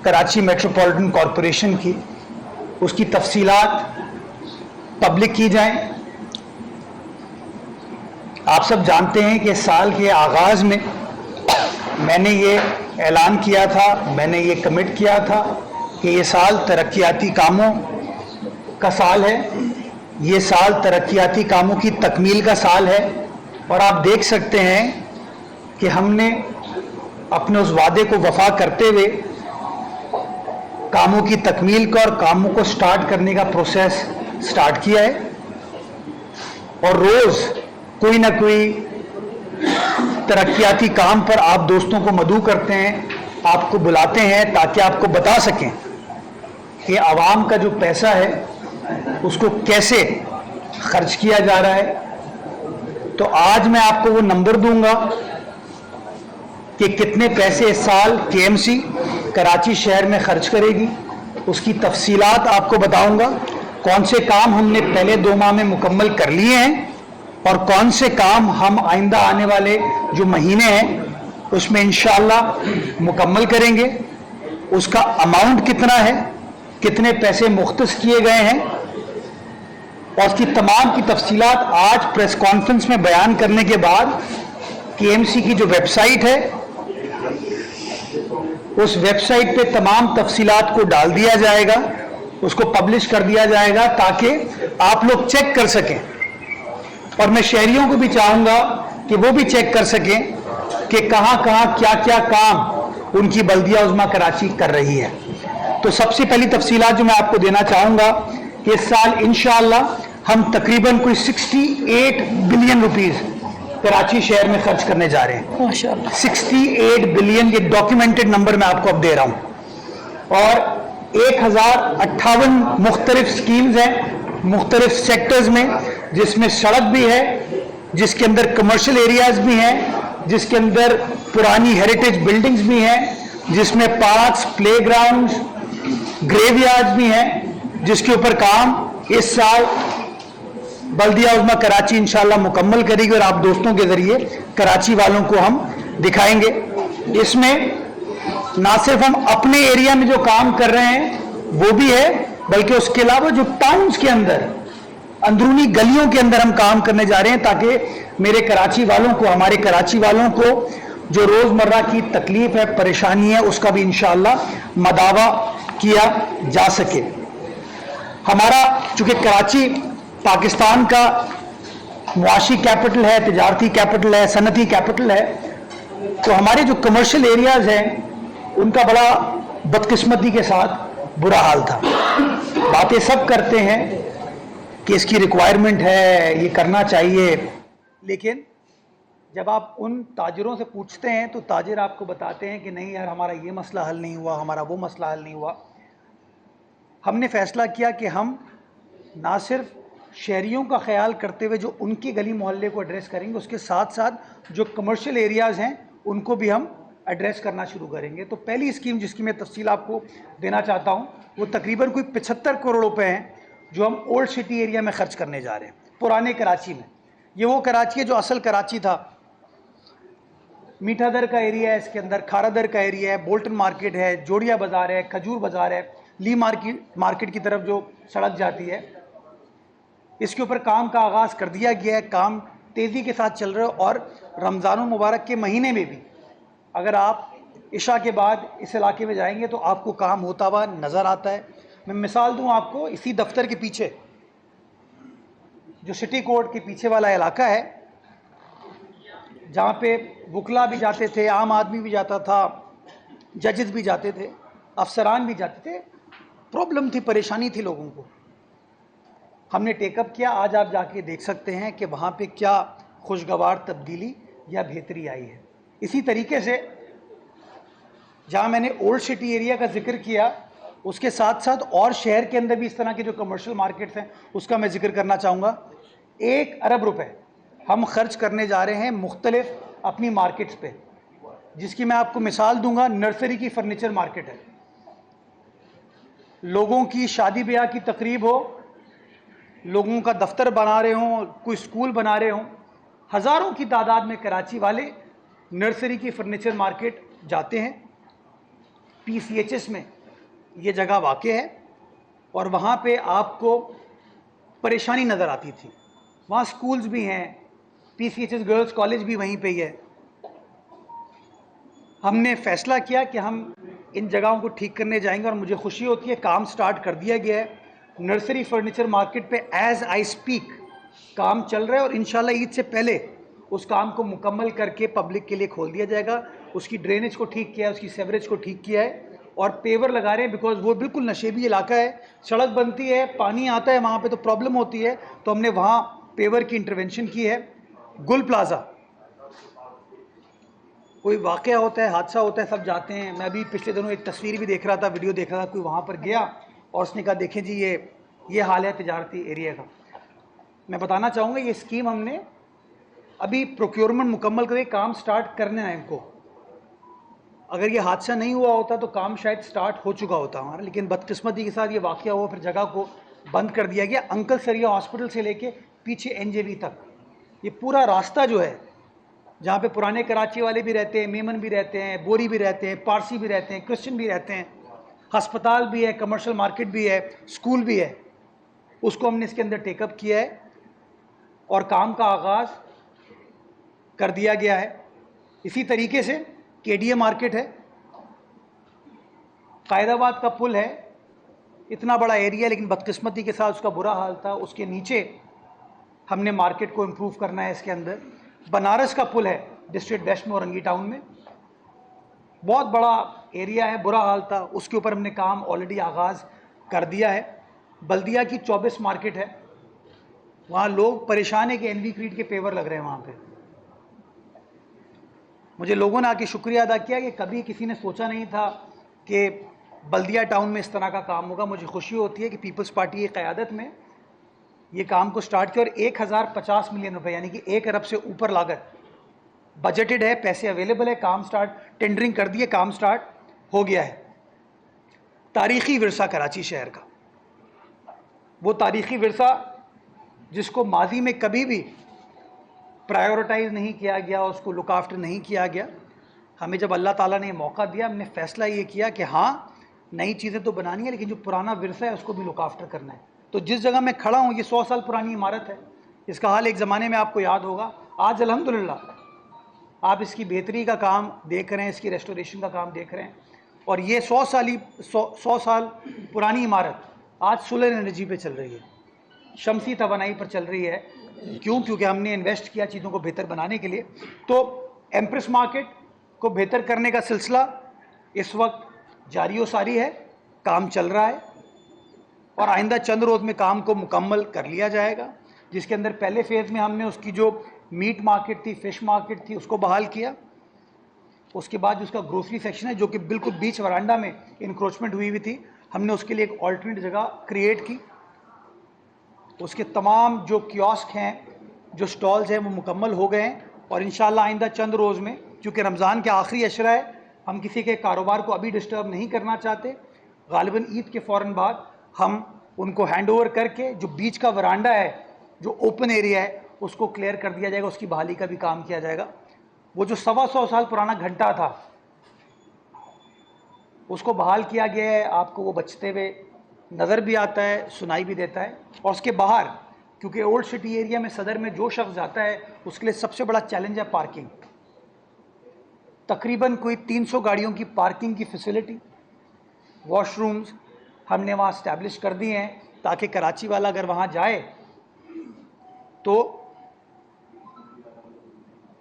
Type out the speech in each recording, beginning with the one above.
Karachi metropolitan corporation की, उसकी तफसीलात पब्लिक की जाएं। आप सब जानते हैं कि साल के आगाज़ में मैंने ये ऐलान किया था, मैंने ये कमिट किया था कि ये साल तरक्याती कामों का साल है, ये साल तरक्याती कामों की तकमील का साल है। और आप देख सकते हैं कि हमने अपने उस वादे को वफा करते हुए कामों की तकमील का और कामों को स्टार्ट करने का प्रोसेस स्टार्ट किया है। और रोज़ कोई ना कोई तरक्याती काम पर आप दोस्तों को मदऊ करते हैं, आपको बुलाते हैं ताकि आपको बता सकें कि आवाम का जो पैसा है उसको कैसे खर्च किया जा रहा है। तो आज मैं आपको वो नंबर दूंगा कि कितने पैसे इस साल केएमसी कराची शहर में खर्च करेगी, उसकी तफसीलात आपको बताऊंगा। कौन से काम हमने पहले 2 माह में मुकम्मल कर लिए हैं और कौन से काम हम आइंदा आने वाले जो महीने हैं उसमें इंशाअल्लाह मुकम्मल करेंगे। उसका अमाउंट कितना है, कितने पैसे मुख्तस किए गए हैं और उसकी तमाम की तफसीलात आज प्रेस कॉन्फ्रेंस में बयान करने के बाद केएमसी की जो वेबसाइट है उस वेबसाइट पे तमाम तफसीलात को डाल दिया जाएगा, उसको पब्लिश कर दिया जाएगा ताकि आप लोग चेक कर सकें। और मैं शहरियों को भी चाहूँगा कि वो भी चेक कर सकें कि कहाँ कहाँ क्या क्या काम उनकी बल्दिया उज़्मा कराची कर रही है। तो सबसे पहली तफसीलात जो मैं आपको देना चाहूँगा कि इस साल इंशाअल्लाह हम तकरीबन कोई 68 बिलियन रुपीज़ कराची शहर में खर्च करने जा रहे हैं। माशाअल्लाह 68 बिलियन, ये डॉक्यूमेंटेड नंबर मैं आपको अब दे रहा हूँ। और 1058 मुख्तलिफ स्कीम्स हैं मुख्तलिफ सेक्टर्स में, जिसमें सड़क भी है, जिसके अंदर कमर्शियल एरियाज भी हैं, जिसके अंदर पुरानी हेरिटेज बिल्डिंग्स भी हैं, जिसमें पार्क्स, प्लेग्राउंड्स, ग्रेवयार्ड्स भी हैं, जिसके ऊपर काम इस साल बल्दिया उज़्मा कराची इंशाअल्लाह मुकम्मल करेगी और आप दोस्तों के जरिए कराची वालों को हम दिखाएंगे। इसमें ना सिर्फ हम अपने एरिया में जो काम कर रहे हैं वो भी है, बल्कि उसके अलावा जो टाउन्स के अंदर अंदरूनी गलियों के अंदर हम काम करने जा रहे हैं ताकि मेरे कराची वालों को, हमारे कराची वालों को जो रोज़मर्रा की तकलीफ है, परेशानी है, उसका भी इंशाअल्लाह मदावा किया जा सके। हमारा चूँकि कराची पाकिस्तान का मुआशी कैपिटल है, तिजारती कैपिटल है, सनती कैपिटल है, तो हमारे जो कमर्शियल एरियाज हैं उनका बड़ा बदकिस्मती के साथ बुरा हाल था। बातें सब करते हैं कि इसकी रिक्वायरमेंट है, ये करना चाहिए, लेकिन जब आप उन ताजिरों से पूछते हैं तो ताजिर आपको बताते हैं कि नहीं यार, हमारा ये मसला हल नहीं हुआ, हमारा वो मसला हल नहीं हुआ। हमने फैसला किया कि हम ना सिर्फ शहरियों का ख्याल करते हुए जो उनकी गली मोहल्ले को एड्रेस करेंगे, उसके साथ साथ जो कमर्शियल एरियाज़ हैं उनको भी हम एड्रेस करना शुरू करेंगे। तो पहली स्कीम जिसकी मैं तफसील आपको देना चाहता हूँ वो तकरीबन कोई 75 करोड़ रुपए हैं जो हम ओल्ड सिटी एरिया में खर्च करने जा रहे हैं, पुराने कराची में। ये वो कराची है जो असल कराची था। मीठा दर का एरिया है, इसके अंदर खारा दर का एरिया है, बोल्टन मार्केट है, जोड़िया बाज़ार है, खजूर बाज़ार है, ली मार्केट की तरफ जो सड़क जाती है, इसके ऊपर काम का आगाज़ कर दिया गया है। काम तेज़ी के साथ चल रहा है और रमज़ान मुबारक के महीने में भी अगर आप इशा के बाद इस इलाके में जाएंगे तो आपको काम होता हुआ नज़र आता है। मैं मिसाल दूं आपको, इसी दफ्तर के पीछे जो सिटी कोर्ट के पीछे वाला इलाका है जहाँ पे वकला भी जाते थे, आम आदमी भी जाता था, जजेस भी जाते थे, अफसरान भी जाते थे, प्रॉब्लम थी, परेशानी थी लोगों को, हमने टेकअप किया। आज आप जाके देख सकते हैं कि वहाँ पे क्या खुशगवार तब्दीली या बेहतरी आई है। इसी तरीके से जहाँ मैंने ओल्ड सिटी एरिया का जिक्र किया, उसके साथ साथ और शहर के अंदर भी इस तरह के जो कमर्शियल मार्केट्स हैं उसका मैं जिक्र करना चाहूँगा। 1 अरब रुपए हम खर्च करने जा रहे हैं मुख्तलिफ अपनी मार्केट्स पे, जिसकी मैं आपको मिसाल दूंगा। नर्सरी की फर्नीचर मार्केट है, लोगों की शादी ब्याह की तकरीब हो, लोगों का दफ्तर बना रहे हों, कोई स्कूल बना रहे हों, हज़ारों की तादाद में कराची वाले नर्सरी की फर्नीचर मार्केट जाते हैं। PCHS में ये जगह वाक़ है और वहाँ पे आपको परेशानी नज़र आती थी। वहाँ स्कूल्स भी हैं, PCHS गर्ल्स कॉलेज भी वहीं पे ही है। हमने फैसला किया कि हम इन जगहों को ठीक करने जाएंगे और मुझे खुशी होती है काम स्टार्ट कर दिया गया है। नर्सरी फर्नीचर मार्केट पे एज आई स्पीक काम चल रहा है और इंशाल्लाह ईद से पहले उस काम को मुकम्मल करके पब्लिक के लिए खोल दिया जाएगा। उसकी ड्रेनेज को ठीक किया है, उसकी सेवरेज को ठीक किया है और पेवर लगा रहे हैं, बिकॉज वो बिल्कुल नशेबी इलाका है। सड़क बनती है, पानी आता है वहाँ पे तो प्रॉब्लम होती है, तो हमने वहाँ पेवर की इंटरवेंशन की है। गुल प्लाजा, कोई वाक़या होता है, हादसा होता है, सब जाते हैं। मैं अभी पिछले दिनों एक तस्वीर भी देख रहा था, वीडियो देख रहा था, कोई वहाँ पर गया और उसने कहा देखें जी ये हाल है तिजारती एरिया का। मैं बताना चाहूँगा ये स्कीम हमने अभी प्रोक्योरमेंट मुकम्मल करके काम स्टार्ट करना है इनको। अगर ये हादसा नहीं हुआ होता तो काम शायद स्टार्ट हो चुका होता हमारा, लेकिन बदकिस्मती के साथ ये वाक़या हुआ, फिर जगह को बंद कर दिया गया। अंकल सरिया हॉस्पिटल से लेके पीछे NJB तक ये पूरा रास्ता जो है, जहाँ पे पुराने कराची वाले भी रहते हैं, मेमन भी रहते हैं, बोरी भी रहते हैं, पारसी भी रहते हैं, क्रिश्चियन भी रहते हैं, हस्पताल भी है, कमर्शियल मार्केट भी है, स्कूल भी है, उसको हमने इसके अंदर टेकअप किया है और काम का आगाज़ कर दिया गया है। इसी तरीके से KDA मार्केट है, कायदाबाद का पुल है, इतना बड़ा एरिया लेकिन बदकिस्मती के साथ उसका बुरा हाल था। उसके नीचे हमने मार्केट को इम्प्रूव करना है इसके अंदर। बनारस का पुल है डिस्ट्रिक्ट वेस्ट में, औरंगी टाउन में, बहुत बड़ा एरिया है, बुरा हाल था, उसके ऊपर हमने काम ऑलरेडी आगाज़ कर दिया है। बल्दिया की 24 मार्केट है, वहाँ लोग परेशान है कि NV क्रीड के पेवर लग रहे हैं वहाँ पे। मुझे लोगों ने आके शुक्रिया अदा किया कि कभी किसी ने सोचा नहीं था कि बल्दिया टाउन में इस तरह का काम होगा। मुझे खुशी होती है कि पीपल्स पार्टी की क़यादत में ये काम को स्टार्ट किया और 1050 मिलियन रुपए यानी कि 1 अरब से ऊपर लागत बजटेड है, पैसे अवेलेबल है, काम स्टार्ट, टेंडरिंग कर दिए, काम स्टार्ट हो गया है। तारीख़ी विरसा कराची शहर का, वो तारीख़ी विरसा जिसको माजी में कभी भी प्रायोरिटाइज नहीं किया गया, उसको लुक आफ्टर नहीं किया गया। हमें जब अल्लाह ताला ने मौका दिया, हमने फ़ैसला ये किया कि हाँ नई चीज़ें तो बनानी है लेकिन जो पुराना विरसा है उसको भी लुक आफ्टर करना है। तो जिस जगह मैं खड़ा हूँ ये 100 साल पुरानी इमारत है। इसका हाल एक ज़माने में आपको याद होगा, आज अल्हम्दुलिल्लाह आप इसकी बेहतरी का काम देख रहे हैं, इसकी रेस्टोरेशन का काम देख रहे हैं। और ये 100 साल पुरानी इमारत आज सोलर एनर्जी पे चल रही है, शमसी तवानाई पर चल रही है। क्यों? क्योंकि हमने इन्वेस्ट किया चीज़ों को बेहतर बनाने के लिए। तो एम्प्रेस मार्केट को बेहतर करने का सिलसिला इस वक्त जारी व सारी है, काम चल रहा है और आइंदा चंद रोज़ में काम को मुकम्मल कर लिया जाएगा, जिसके अंदर पहले फेज़ में हमने उसकी जो मीट मार्केट थी, फ़िश मार्केट थी, उसको बहाल किया। उसके बाद उसका ग्रोसरी सेक्शन है जो कि बिल्कुल बीच वरांडा में इंक्रोचमेंट हुई हुई थी, हमने उसके लिए एक ऑल्टरनेट जगह क्रिएट की। उसके तमाम जो कियोस्क हैं, जो स्टॉल्स हैं, वो मुकम्मल हो गए हैं और इंशाल्लाह आइंदा चंद रोज़ में, चूँकि रमज़ान के आखिरी अशरा है, हम किसी के कारोबार को अभी डिस्टर्ब नहीं करना चाहते। गालिबन ईद के फ़ौरन बाद हम उनको हैंड ओवर करके जो बीच का वरांडा है, जो ओपन एरिया है, उसको क्लियर कर दिया जाएगा, उसकी बहाली का भी काम किया जाएगा। वो जो 125 साल पुराना घंटा था उसको बहाल किया गया है, आपको वो बचते हुए नज़र भी आता है, सुनाई भी देता है। और उसके बाहर, क्योंकि ओल्ड सिटी एरिया में सदर में जो शख्स जाता है उसके लिए सबसे बड़ा चैलेंज है पार्किंग। तकरीबन कोई 300 गाड़ियों की पार्किंग की फैसिलिटी, वॉशरूम्स हमने वहाँ इस्टेब्लिश कर दिए हैं ताकि कराची वाला अगर वहाँ जाए तो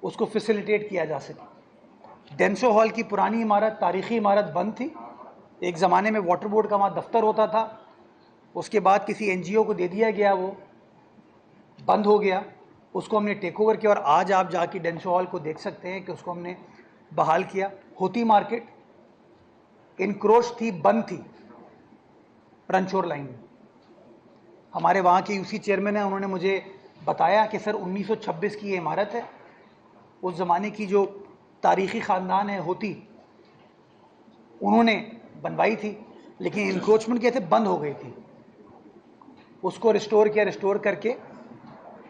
उसको फैसिलिटेट किया जा सके। डेंसो हॉल की पुरानी इमारत, तारीख़ी इमारत बंद थी, एक ज़माने में वाटर बोर्ड का वहाँ दफ्तर होता था, उसके बाद किसी NGO को दे दिया गया, वो बंद हो गया, उसको हमने टेक ओवर किया और आज आप जाके डेंसो हॉल को देख सकते हैं कि उसको हमने बहाल किया। होती मार्केट इनक्रोच थी, बंद थी रनचोर लाइन में। हमारे वहाँ के UC चेयरमैन हैं, उन्होंने मुझे बताया कि सर 1926 की ये इमारत है, उस ज़माने की जो तारीख़ी ख़ानदान है होती, उन्होंने बनवाई थी लेकिन इंक्रोचमेंट किए थे, बंद हो गई थी। उसको रिस्टोर किया, रिस्टोर करके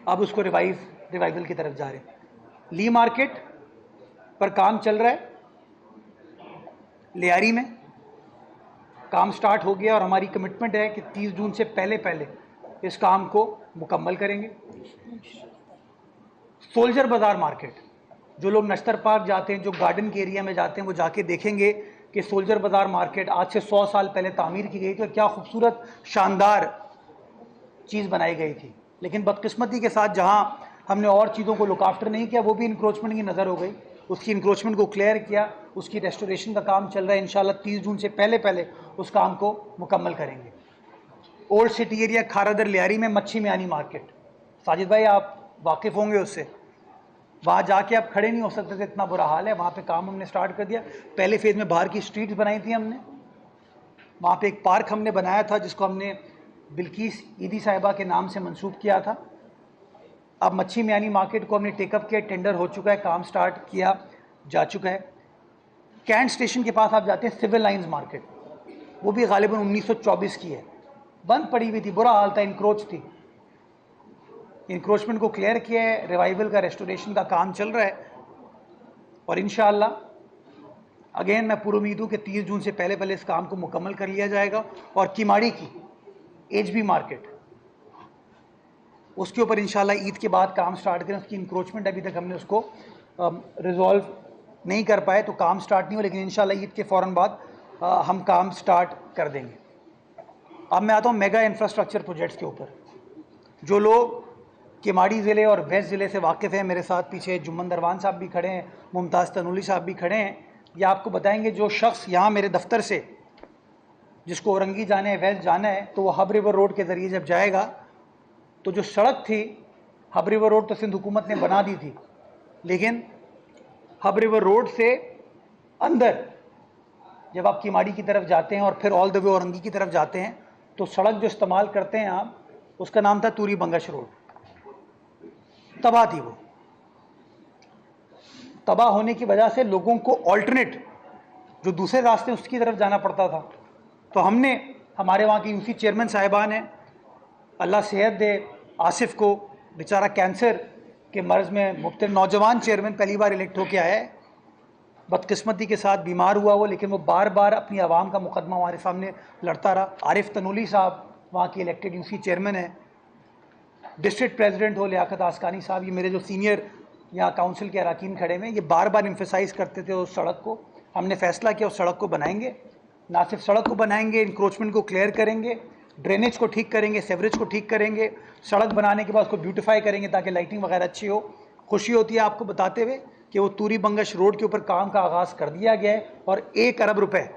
अब उसको रिवाइवल की तरफ जा रहे हैं। ली मार्केट पर काम चल रहा है, लियारी में काम स्टार्ट हो गया और हमारी कमिटमेंट है कि 30 जून से पहले पहले इस काम को मुकम्मल करेंगे। सोल्जर बाज़ार मार्केट, जो लोग नश्तर पार्क जाते हैं, जो गार्डन के एरिया में जाते हैं, वो जाके देखेंगे कि सोल्जर बाज़ार मार्केट आज से 100 साल पहले तामीर की गई थी और क्या खूबसूरत शानदार चीज़ बनाई गई थी। लेकिन बदकिस्मती के साथ जहाँ हमने और चीज़ों को लुक आफ्टर नहीं किया, वो भी इंक्रोचमेंट की नज़र हो गई। उसकी इंक्रोचमेंट को क्लियर किया, उसकी रेस्टोरेशन का काम चल रहा है। इंशाल्लाह 30 जून से पहले पहले उस काम को मुकम्मल करेंगे। Old city area Kharadar Lyari में मच्छी मियानी मार्केट, साजिद भाई आप वाकिफ़ होंगे उससे, वहाँ जाके आप खड़े नहीं हो सकते थे, इतना बुरा हाल है। वहाँ पे काम हमने स्टार्ट कर दिया। पहले फेज़ में बाहर की स्ट्रीट्स बनाई थी हमने, वहाँ पे एक पार्क हमने बनाया था जिसको हमने बिल्किस ईदी साहिबा के नाम से मंसूब किया था। अब मच्छी मियानी मार्केट को हमने टेकअप किया, टेंडर हो चुका है, काम स्टार्ट किया जा चुका है। कैंट स्टेशन के पास आप जाते हैं सिविल लाइंस मार्केट, वो भी गालिबन 1924 की है, बंद पड़ी हुई थी, बुरा हाल था, इंक्रोच थी। इंक्रोचमेंट को क्लियर किया है, रिवाइवल का रेस्टोरेशन का काम चल रहा है और इंशाअल्लाह अगेन मैं पूरी उम्मीद हूँ कि 30 जून से पहले पहले इस काम को मुकम्मल कर लिया जाएगा। और किमाड़ी की एचबी मार्केट, उसके ऊपर इंशाल्लाह ईद के बाद काम स्टार्ट करें। उसकी इंक्रोचमेंट अभी तक हमने उसको रिजॉल्व नहीं कर पाए, तो काम स्टार्ट नहीं हो, लेकिन इंशाल्लाह ईद के फ़ौरन बाद हम काम स्टार्ट कर देंगे। अब मैं आता हूँ मेगा इंफ्रास्ट्रक्चर प्रोजेक्ट्स के ऊपर। जो लोग किमाड़ी ज़िले और वेस्ट ज़िले से वाकिफ़ हैं, मेरे साथ पीछे जुम्मन दरवान साहब भी खड़े हैं, मुमताज़ तनूली साहब भी खड़े हैं, ये आपको बताएंगे। जो शख्स यहाँ मेरे दफ्तर से, जिसको औरंगी जाना है, वेस्ट जाना है, तो वो हब रिवर रोड के ज़रिए जब जाएगा तो जो सड़क थी, हब रिवर रोड तो सिंध हुकूमत ने बना दी थी, लेकिन हब रिवर रोड से अंदर जब आप किमाड़ी की तरफ जाते हैं और फिर ऑल द वे औरंगी की तरफ जाते हैं, तो सड़क जो इस्तेमाल करते हैं आप, उसका नाम था तूरी बंगश रोड। तबाह थी वो। तबाह होने की वजह से लोगों को ऑल्टरनेट जो दूसरे रास्ते उसकी तरफ जाना पड़ता था। तो हमने, हमारे वहाँ की यूसी चेयरमैन साहिबान हैं, अल्लाह सेहत दे आसिफ को, बेचारा कैंसर के मर्ज़ में मुब्तला नौजवान चेयरमैन, पहली बार इलेक्ट होकर आया है। बदकिस्मती के साथ बीमार हुआ वो, लेकिन वो बार बार अपनी आवाम का मुकदमा हमारे सामने लड़ता रहा। आरिफ तनूली साहब वहाँ की इलेक्टेड यूसी चेयरमैन है। डिस्ट्रिक्ट प्रेसिडेंट हो लियाकत आसकानी साहब, ये मेरे जो सीनियर यहाँ काउंसिल के अरकान खड़े में, ये बार बार एम्फेसाइज़ करते थे उस सड़क को। हमने फैसला किया उस सड़क को बनाएंगे। ना सिर्फ सड़क को बनाएंगे, इंक्रोचमेंट को क्लियर करेंगे, ड्रेनेज को ठीक करेंगे, सेवरेज को ठीक करेंगे। सड़क बनाने के बाद उसको ब्यूटिफाई करेंगे ताकि लाइटिंग वगैरह अच्छी हो। खुशी होती है आपको बताते हुए कि वो तूरी बंगश रोड के ऊपर काम का आगाज़ कर दिया गया है और 1 अरब रुपए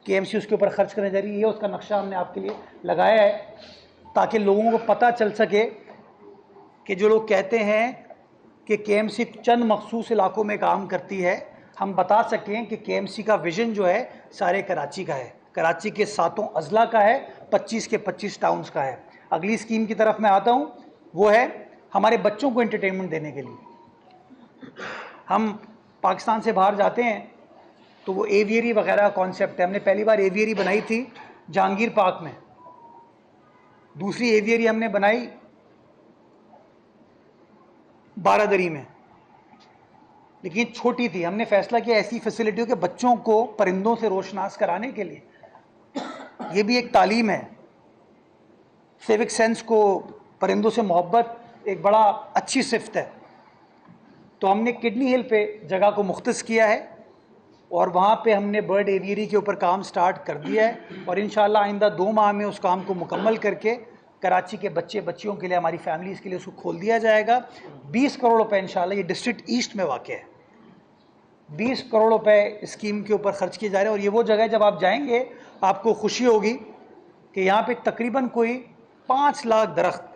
KMC उसके ऊपर खर्च करने जा रही है। उसका नक्शा हमने आपके लिए लगाया है ताकि लोगों को पता चल सके कि जो लोग कहते हैं कि KMC चंद मखसूस इलाकों में काम करती है, हम बता सकें कि KMC का विजन जो है सारे कराची का है, कराची के 7 अजला का है, 25 के 25 टाउन्स का है। अगली स्कीम की तरफ मैं आता हूँ, वो है हमारे बच्चों को एंटरटेनमेंट देने के लिए। हम पाकिस्तान से बाहर जाते हैं तो वो एवियरी वगैरह कॉन्सेप्ट है। हमने पहली बार एवियरी बनाई थी जहांगीर पार्क में, दूसरी एवियरी हमने बनाई बारादरी में, लेकिन छोटी थी। हमने फैसला किया ऐसी फैसिलिटियों के बच्चों को परिंदों से रोशनास कराने के लिए, ये भी एक तालीम है। सिविक सेंस को, परिंदों से मोहब्बत एक बड़ा अच्छी सिफ्त है। तो हमने किडनी हिल पे जगह को मुख्तस किया है और वहाँ पे हमने बर्ड एवियरी के ऊपर काम स्टार्ट कर दिया है और इंशाल्लाह आइंदा 2 माह में उस काम को मुकम्मल करके कराची के बच्चे बच्चियों के लिए, हमारी फैमिलीज़ के लिए उसको खोल दिया जाएगा। 20 करोड़ रुपए इंशाल्लाह, ये डिस्ट्रिक्ट ईस्ट में वाक़ है, 20 करोड़ रुपए स्कीम के ऊपर खर्च किए जा रहे हैं। और ये वो जगह है जब आप जाएंगे आपको खुशी होगी कि यहाँ पे तकरीबन कोई 5 लाख दरख्त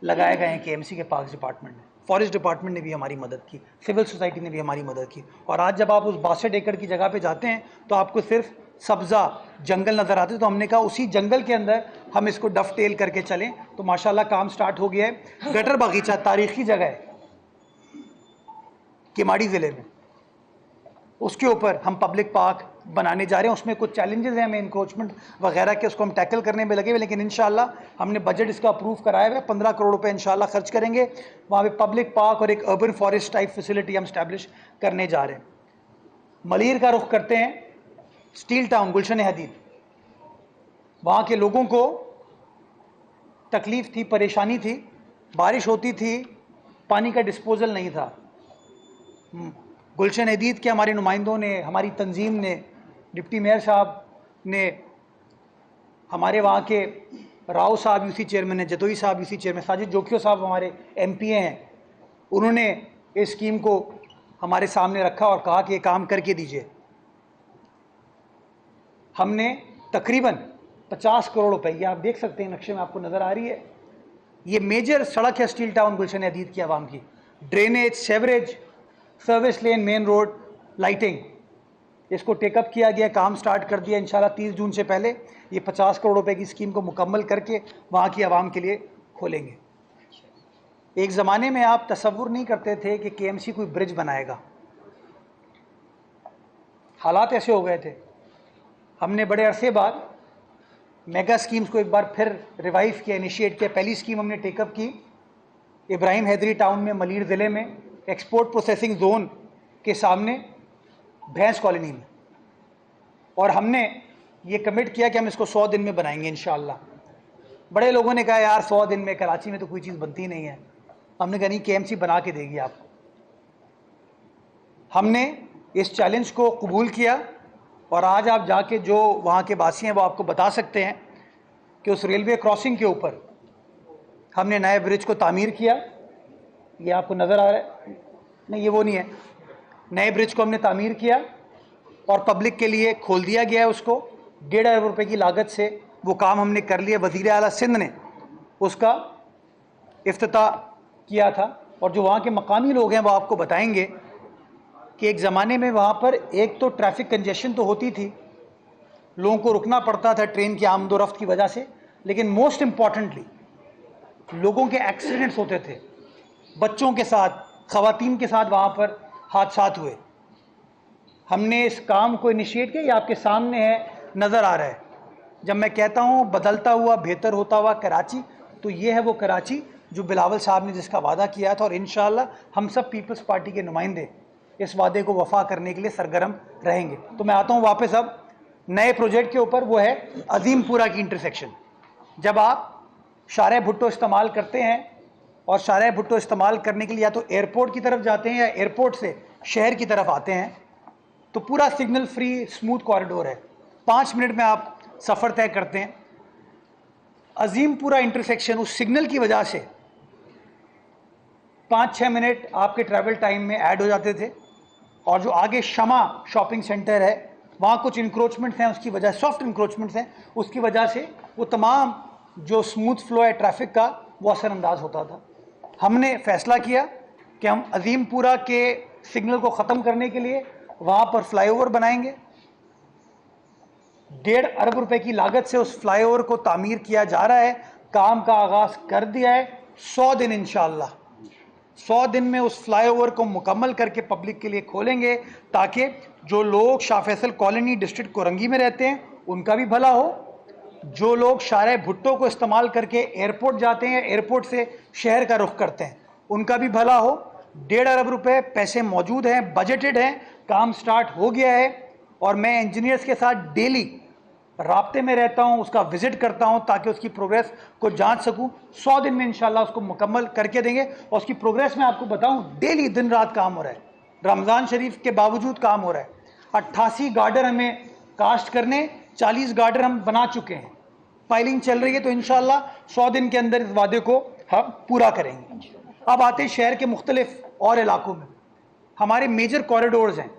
लगाए गए हैं KMC के पार्क डिपार्टमेंट ने। फॉरेस्ट डिपार्टमेंट ने भी हमारी मदद की, सिविल सोसाइटी ने भी हमारी मदद की। और आज जब आप उस 62 एकड़ की जगह पे जाते हैं तो आपको सिर्फ सब्ज़ा जंगल नज़र आते हैं। तो हमने कहा उसी जंगल के अंदर हम इसको डफ टेल करके चलें। तो माशाल्लाह काम स्टार्ट हो गया है। गटर बागीचा तारीखी जगह है किमाड़ी ज़िले में, उसके ऊपर हम पब्लिक पार्क बनाने जा रहे हैं। उसमें कुछ चैलेंजेस हैं, हमें इंक्रोचमेंट वगैरह के, उसको हम टैकल करने में लगे हुए, लेकिन इंशाल्लाह हमने बजट इसका अप्रूव कराया हुआ है। 15 करोड़ रुपए इंशाल्लाह खर्च करेंगे। वहाँ पे पब्लिक पार्क और एक अर्बन फॉरेस्ट टाइप फैसिलिटी हम स्टैब्लिश करने जा रहे हैं। मलीर का रुख करते हैं। स्टील टाउन गुलशन हदीद, वहाँ के लोगों को तकलीफ थी, परेशानी थी, बारिश होती थी, पानी का डिस्पोजल नहीं था। गुलशन हदीद के हमारे नुमाइंदों ने, हमारी तंजीम ने, डिप्टी मेयर साहब ने, हमारे वहाँ के राव साहब यूसी चेयरमैन हैं, जदोई साहब यूसी चेयरमैन, साजिद जोखियो साहब हमारे एमपीए हैं, उन्होंने इस स्कीम को हमारे सामने रखा और कहा कि ये काम करके दीजिए। हमने तकरीबन 50 करोड़ रुपए, ये आप देख सकते हैं नक्शे में आपको नज़र आ रही है, ये मेजर सड़क है स्टील टाउन गुलशन हदीद की आवाम की, drainage, sewerage, service lane, main road, lighting, इसको टेकअप किया गया, काम स्टार्ट कर दिया। इंशाल्लाह 30 जून से पहले ये 50 करोड़ रुपए की स्कीम को मुकम्मल करके वहाँ की आवाम के लिए खोलेंगे। एक ज़माने में आप तसव्वुर नहीं करते थे कि केएमसी कोई ब्रिज बनाएगा, हालात ऐसे हो गए थे। हमने बड़े अरसे बाद मेगा स्कीम्स को एक बार फिर रिवाइव किया, इनिशिएट किया। पहली स्कीम हमने टेकअप की इब्राहिम हैदरी टाउन में, मलीर ज़िले में, एक्सपोर्ट प्रोसेसिंग जोन के सामने भैंस कॉलोनी में, और हमने ये कमिट किया कि हम इसको 100 दिन में बनाएंगे इंशाअल्लाह। बड़े लोगों ने कहा यार 100 दिन में कराची में तो कोई चीज़ बनती नहीं है। हमने कहा नहीं, केएमसी बना के देगी आपको। हमने इस चैलेंज को कबूल किया और आज आप जाके जो वहाँ के वासी हैं वो आपको बता सकते हैं कि उस रेलवे क्रॉसिंग के ऊपर हमने नए ब्रिज को तामीर किया। ये आपको नज़र आ रहा है? नहीं, ये वो नहीं है। नए ब्रिज को हमने तामीर किया और पब्लिक के लिए खोल दिया गया है उसको। 1.5 अरब रुपये की लागत से वो काम हमने कर लिया। वज़ीर आला सिंध ने उसका इफ्तिताह किया था और जो वहाँ के मकामी लोग हैं वो आपको बताएंगे कि एक ज़माने में वहाँ पर एक तो ट्रैफिक कंजेशन तो होती थी, लोगों को रुकना पड़ता था ट्रेन की आमदोरफ्त की वजह से, लेकिन मोस्ट इम्पॉर्टेंटली लोगों के एक्सीडेंट्स होते थे, बच्चों के साथ, ख़वातीन के साथ वहाँ पर हादसात हुए। हमने इस काम को इनिशिएट किया, ये आपके सामने है, नज़र आ रहा है। जब मैं कहता हूँ बदलता हुआ बेहतर होता हुआ कराची, तो ये है वो कराची जो बिलावल साहब ने जिसका वादा किया था, और इंशाअल्लाह हम सब पीपल्स पार्टी के नुमाइंदे इस वादे को वफा करने के लिए सरगर्म रहेंगे। तो मैं आता हूँ वापस अब नए प्रोजेक्ट के ऊपर, वो है अजीमपुरा की इंटरसेक्शन। जब आप शारे भुट्टो इस्तेमाल करते हैं और शारे भुट्टो इस्तेमाल करने के लिए या तो एयरपोर्ट की तरफ जाते हैं या एयरपोर्ट से शहर की तरफ आते हैं, तो पूरा सिग्नल फ्री स्मूथ कॉरिडोर है, 5 मिनट में आप सफ़र तय करते हैं। अजीमपुरा इंटरसेक्शन उस सिग्नल की वजह से 5-6 मिनट आपके ट्रैवल टाइम में ऐड हो जाते थे। और जो आगे शमा शॉपिंग सेंटर है, वहाँ कुछ इंक्रोचमेंट्स हैं, उसकी वजह सॉफ्ट इंक्रोचमेंट्स हैं, उसकी वजह से वो तमाम जो स्मूथ फ्लो है ट्रैफिक का वो असरअंदाज होता था। हमने फैसला किया कि हम अजीमपुरा के सिग्नल को ख़त्म करने के लिए वहाँ पर फ्लाईओवर बनाएंगे। 1.5 अरब रुपए की लागत से उस फ्लाईओवर को तामीर किया जा रहा है, काम का आगाज़ कर दिया है। 100 दिन इंशाअल्लाह, 100 दिन में उस फ्लाईओवर को मुकम्मल करके पब्लिक के लिए खोलेंगे, ताकि जो लोग शाह फैसल कॉलोनी डिस्ट्रिक्ट कोरंगी में रहते हैं उनका भी भला हो, जो लोग शारे भुट्टो को इस्तेमाल करके एयरपोर्ट जाते हैं, एयरपोर्ट से शहर का रुख करते हैं, उनका भी भला हो। 1.5 अरब रुपए पैसे मौजूद हैं, बजटेड हैं, काम स्टार्ट हो गया है और मैं इंजीनियर्स के साथ डेली राब्ते में रहता हूं, उसका विजिट करता हूं ताकि उसकी प्रोग्रेस को जांच सकूं। 100 दिन में इंशाल्लाह उसको मुकम्मल करके देंगे और उसकी प्रोग्रेस में आपको बताऊं, डेली दिन रात काम हो रहा है। रमज़ान शरीफ के बावजूद काम हो रहा है। 88 गार्डर हमें कास्ट करने, 40 गार्डर हम बना चुके हैं, फाइलिंग चल रही है। तो इंशाल्लाह 100 दिन के अंदर इस वादे को हम पूरा करेंगे। अब आते हैं शहर के मुख्तलिफ और इलाकों में। हमारे मेजर कॉरिडोर्स हैं,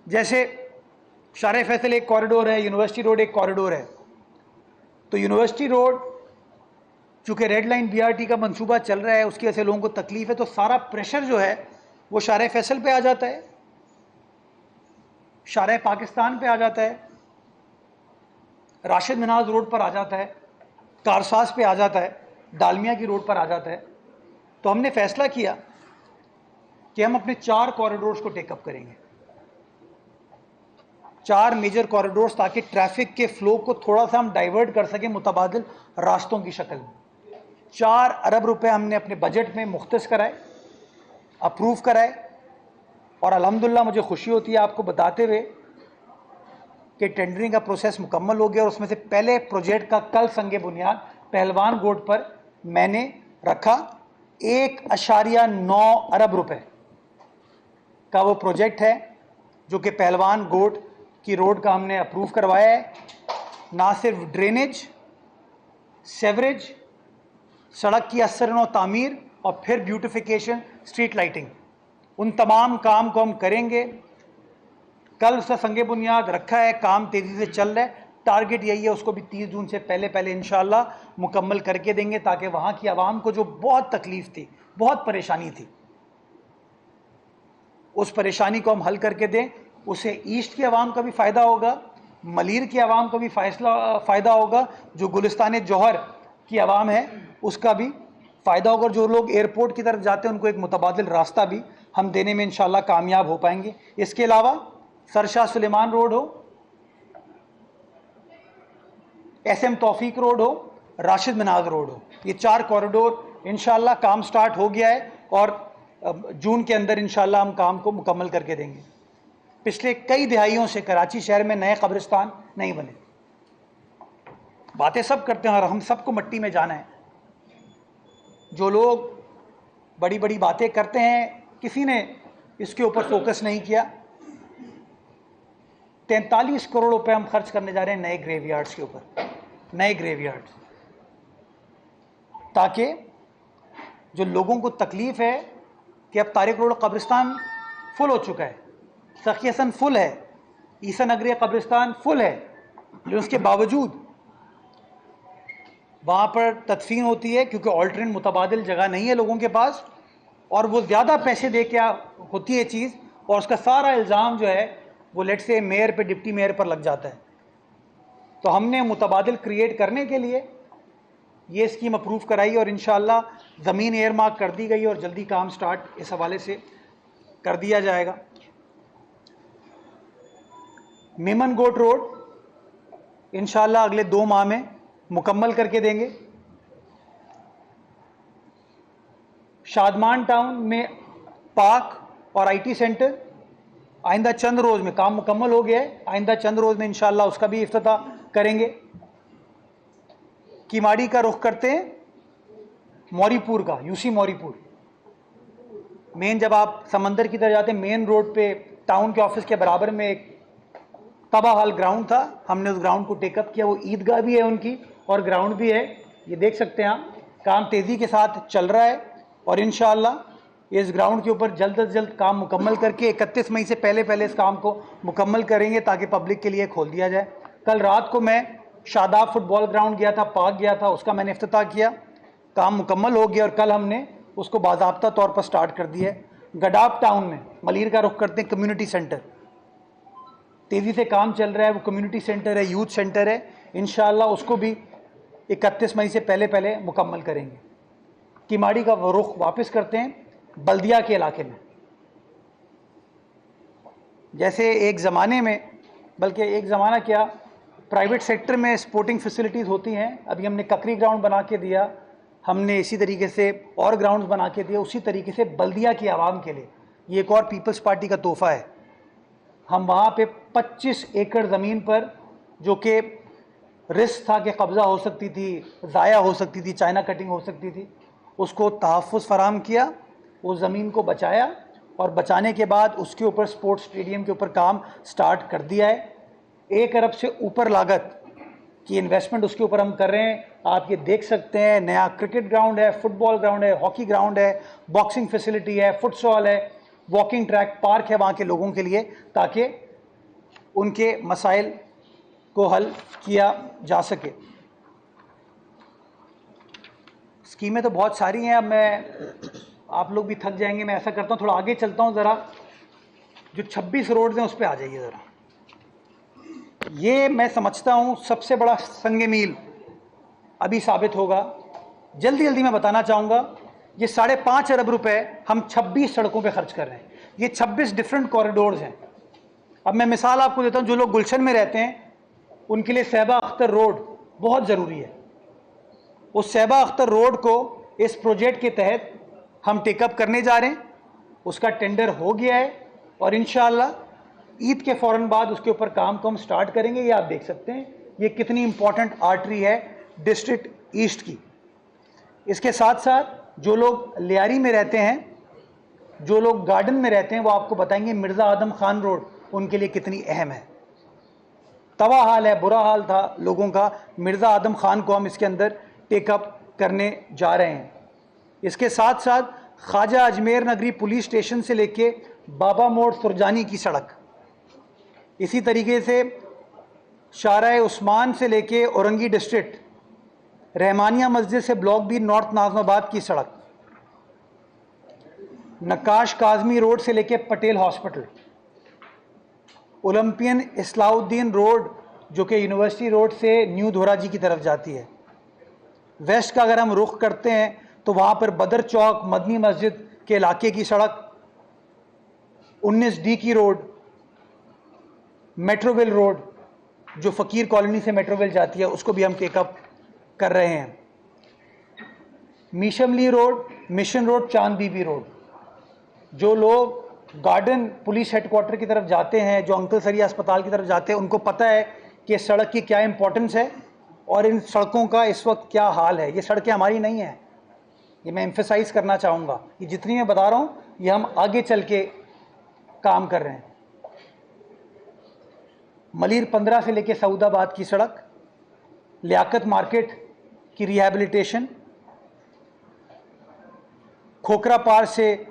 जैसे शारे फैसल एक कॉरिडोर है, यूनिवर्सिटी रोड एक कॉरिडोर है। तो यूनिवर्सिटी रोड चूँकि रेड लाइन बीआरटी का मंसूबा चल रहा है, उसकी वजह से लोगों को तकलीफ है, तो सारा प्रेशर जो है वो शारे फैसल पे आ जाता है, शारे पाकिस्तान पे आ जाता है, राशिद मिनाज रोड पर आ जाता है, कारसाज पे आ जाता है, डालमिया की रोड पर आ जाता है। तो हमने फैसला किया कि हम अपने 4 कॉरिडोर्स को टेकअप करेंगे, 4 मेजर कॉरिडोर्स, ताकि ट्रैफिक के फ्लो को थोड़ा सा हम डाइवर्ट कर सकें मुतबादिल रास्तों की शक्ल में। 4 अरब रुपए हमने अपने बजट में मुख्तस कराए, अप्रूव कराए, और अल्हम्दुलिल्लाह मुझे खुशी होती है आपको बताते हुए कि टेंडरिंग का प्रोसेस मुकम्मल हो गया और उसमें से पहले प्रोजेक्ट का कल संगे बुनियाद पहलवान गोड पर मैंने रखा। 1.9 अरब रुपए का वो प्रोजेक्ट है जो कि पहलवान गोड की रोड का हमने अप्रूव करवाया है। ना सिर्फ ड्रेनेज, सेवरेज, सड़क की असरनो तामीर और फिर ब्यूटिफिकेशन, स्ट्रीट लाइटिंग, उन तमाम काम को हम करेंगे। कल उसका संगे बुनियाद रखा है, काम तेजी से चल रहा है। टारगेट यही है, उसको भी 30 जून से पहले इंशाल्लाह मुकम्मल करके देंगे ताकि वहां की आवाम को जो बहुत तकलीफ थी, बहुत परेशानी थी, उस परेशानी को हम हल करके दें। उसे ईस्ट की आवाम का भी फ़ायदा होगा, मलीर की आवाम का भी फ़ायदा होगा, जो गुलिस्तान जौहर की आवाम है उसका भी फ़ायदा होगा। जो लोग एयरपोर्ट की तरफ जाते हैं उनको एक मुतबादिल रास्ता भी हम देने में इंशाल्लाह कामयाब हो पाएंगे। इसके अलावा सरशाह सुलेमान रोड हो, SM तौफीक रोड हो, राशिद मिनाज रोड हो, ये 4 कॉरिडोर इंशाल्लाह काम स्टार्ट हो गया है और जून के अंदर इंशाल्लाह हम काम को मुकम्मल करके देंगे। पिछले कई दिहाइयों से कराची शहर में नए कब्रिस्तान नहीं बने। बातें सब करते हैं और हम सबको मिट्टी में जाना है। जो लोग बड़ी बड़ी बातें करते हैं, किसी ने इसके ऊपर फोकस नहीं किया। 43 करोड़ रुपए हम खर्च करने जा रहे हैं नए ग्रेवयार्ड्स के ऊपर, नए ग्रेवयार्ड्स, ताकि जो लोगों को तकलीफ है कि अब तारिक रोड कब्रिस्तान फुल हो चुका है, सखी हसन फुल है, ईसा नगरी कब्रिस्तान फुल है, लेकिन उसके बावजूद वहाँ पर तदफीन होती है क्योंकि ऑल्टरनेट मुतबादिल जगह नहीं है लोगों के पास, और वो ज़्यादा पैसे दे के होती है चीज़, और उसका सारा इल्ज़ाम जो है वो लेट से मेयर पे, डिप्टी मेयर पर लग जाता है। तो हमने मुतबादिल क्रिएट करने के लिए ये स्कीम अप्रूव कराई और इंशाल्लाह ज़मीन एयर मार्क कर दी गई और जल्दी काम स्टार्ट इस हवाले से कर दिया जाएगा। मेमन गोट रोड इंशाल्लाह अगले 2 माह में मुकम्मल करके देंगे। शादमान टाउन में पार्क और IT सेंटर आइंदा चंद रोज़ में काम मुकम्मल हो गया है, आइंदा चंद रोज़ में इंशाल्लाह उसका भी इफ्तिताह करेंगे। किमाड़ी का रुख करते हैं मौरीपुर का, UC मौरीपुर मेन, जब आप समंदर की तरफ जाते हैं मेन रोड पे टाउन के ऑफिस के बराबर में एक तबाहाल ग्राउंड था, हमने उस ग्राउंड को टेकअप किया। वो ईदगाह भी है उनकी और ग्राउंड भी है, ये देख सकते हैं आप। काम तेज़ी के साथ चल रहा है और इंशाअल्लाह इस ग्राउंड के ऊपर जल्द से जल्द काम मुकम्मल करके 31 मई से पहले इस काम को मुकम्मल करेंगे ताकि पब्लिक के लिए खोल दिया जाए। कल रात को मैं शादाब फुटबॉल ग्राउंड गया था, पार्क गया था, उसका मैंने इफ्तिताह किया, काम मुकम्मल हो गया और कल हमने उसको बाज़ाब्ता तौर पर स्टार्ट कर दिया है। गडाप टाउन में मलीर का रुख करते हैं कम्युनिटी सेंटर, तेज़ी से काम चल रहा है, वो कम्युनिटी सेंटर है, यूथ सेंटर है, इंशाअल्लाह उसको भी 31 मई से पहले मुकम्मल करेंगे। किमाड़ी का रुख वापस करते हैं बल्दिया के इलाके में। जैसे एक ज़माने में, बल्कि एक ज़माना क्या, प्राइवेट सेक्टर में स्पोर्टिंग फैसिलिटीज़ होती हैं, अभी हमने ककरी ग्राउंड बना के दिया, हमने इसी तरीके से और ग्राउंड्स बना के दिए, उसी तरीके से बल्दिया की आवाम के लिए ये एक और पीपल्स पार्टी का तोहफ़ा है। हम वहाँ पे 25 एकड़ ज़मीन पर, जो कि रिस्क था कि कब्ज़ा हो सकती थी, ज़ाया हो सकती थी, चाइना कटिंग हो सकती थी, उसको तहफ़्फ़ुज़ फराम किया, उस ज़मीन को बचाया और बचाने के बाद उसके ऊपर स्पोर्ट्स स्टेडियम के ऊपर काम स्टार्ट कर दिया है। 1 अरब से ऊपर लागत की इन्वेस्टमेंट उसके ऊपर हम कर रहे हैं। आप ये देख सकते हैं, नया क्रिकेट ग्राउंड है, फुटबॉल ग्राउंड है, हॉकी ग्राउंड है, बॉक्सिंग फैसिलिटी है, फुटसॉल है, वॉकिंग ट्रैक, पार्क है वहाँ के लोगों के लिए, ताकि उनके मसाइल को हल किया जा सके। स्कीमें तो बहुत सारी हैं, अब आप लोग भी थक जाएंगे, मैं ऐसा करता हूँ थोड़ा आगे चलता हूँ, ज़रा जो 26 रोड्स हैं उस पर आ जाइए ज़रा। ये मैं समझता हूँ सबसे बड़ा संग मील अभी साबित होगा। जल्दी मैं बताना चाहूँगा, ये 5.5 अरब रुपए हम 26 सड़कों पे खर्च कर रहे हैं। ये 26 डिफरेंट कॉरिडोर्स हैं। अब मैं मिसाल आपको देता हूँ, जो लोग गुलशन में रहते हैं उनके लिए सहबा अख्तर रोड बहुत ज़रूरी है। उस सहबा अख्तर रोड को इस प्रोजेक्ट के तहत हम टेकअप करने जा रहे हैं, उसका टेंडर हो गया है और इंशाअल्लाह ईद के फौरन बाद उसके ऊपर काम को हम स्टार्ट करेंगे। ये आप देख सकते हैं ये कितनी इंपॉर्टेंट आर्टरी है डिस्ट्रिक्ट ईस्ट की। इसके साथ साथ जो लोग लियारी में रहते हैं, जो लोग गार्डन में रहते हैं, वो आपको बताएंगे मिर्ज़ा आदम खान रोड उनके लिए कितनी अहम है। तवा हाल है, बुरा हाल था लोगों का। मिर्ज़ा आदम खान को हम इसके अंदर टेकअप करने जा रहे हैं। इसके साथ साथ ख्वाजा अजमेर नगरी पुलिस स्टेशन से लेके बाबा मोड़ सुरजानी की सड़क, इसी तरीके से शाहराह उस्मान से लेके औरंगी डिस्ट्रिक्ट रहमानिया मस्जिद से ब्लॉक बी नॉर्थ नाज़माबाद की सड़क, नक्काश काजमी रोड से लेके Patel hospital, Olympian Islauddin road जो कि यूनिवर्सिटी रोड से न्यू धोराजी की तरफ जाती है। वेस्ट का अगर हम रुख करते हैं तो वहाँ पर बदर चौक मदनी मस्जिद के इलाके की सड़क, 19D की रोड, मेट्रोविल रोड जो फ़कीर कॉलोनी से मेट्रोविल जाती है, उसको भी हम टेकअप कर रहे हैं। मीशमली रोड, मिशन रोड, चांद बीबी रोड, जो लोग गार्डन पुलिस हेडक्वार्टर की तरफ जाते हैं, जो अंकल सरिया अस्पताल की तरफ जाते हैं, उनको पता है कि सड़क की क्या इंपॉर्टेंस है और इन सड़कों का इस वक्त क्या हाल है। ये सड़कें हमारी नहीं हैं, ये मैं एम्फेसाइज करना चाहूँगा। ये जितनी मैं बता रहा हूँ ये हम आगे चल के काम कर रहे हैं। मलीर 15 से लेके सऊदाबाद की सड़क, लियाकत मार्केट की रिहैबिलिटेशन, खोखरा पार से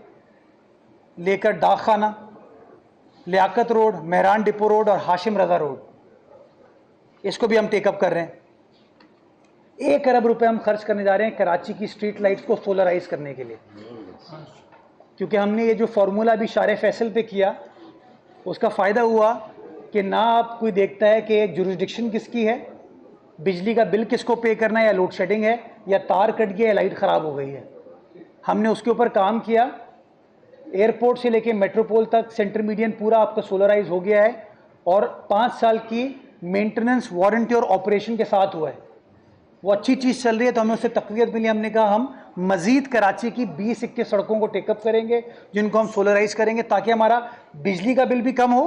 लेकर डाकखाना, Liaquat road, Mehran depot road और हाशिम रजा रोड, इसको भी हम टेकअप कर रहे हैं। 1 अरब रुपए हम खर्च करने जा रहे हैं कराची की स्ट्रीट लाइट्स को सोलराइज करने के लिए, क्योंकि हमने ये जो फार्मूला अभी शारे फैसल पे किया उसका फ़ायदा हुआ कि ना आप कोई देखता है कि जुरिस्डिक्शन किसकी है, बिजली का बिल किसको पे करना है, या लोड शेडिंग है, या तार कट गया, या लाइट ख़राब हो गई है। हमने उसके ऊपर काम किया। एयरपोर्ट से लेके मेट्रोपोल तक सेंटर मीडियन पूरा आपका सोलराइज हो गया है और 5 साल की मेंटेनेंस वारंटी और ऑपरेशन के साथ हुआ है। वो अच्छी चीज़ चल रही है, तो हमें उससे तक़वियत मिली। हमने कहा हम मज़ीद कराची की 20-21 सड़कों को टेकअप करेंगे जिनको हम सोलराइज करेंगे, ताकि हमारा बिजली का बिल भी कम हो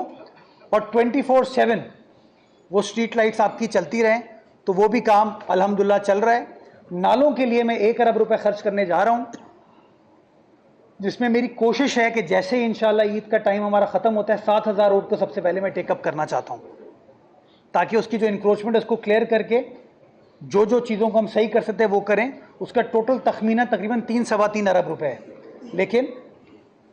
और 24/7 वो स्ट्रीट लाइट्स आपकी चलती रहें। तो वो भी काम अल्हम्दुलिल्लाह चल रहा है। नालों के लिए मैं 1 अरब रुपए खर्च करने जा रहा हूँ, जिसमें मेरी कोशिश है कि जैसे ही इंशाल्लाह ईद का टाइम हमारा ख़त्म होता है 7000 रोड को सबसे पहले मैं टेकअप करना चाहता हूँ, ताकि उसकी जो इंक्रोचमेंट है उसको क्लियर करके जो जो चीज़ों को हम सही कर सकते हैं वो करें। उसका टोटल तखमीना तकरीबन 3-3.25 अरब रुपए है, लेकिन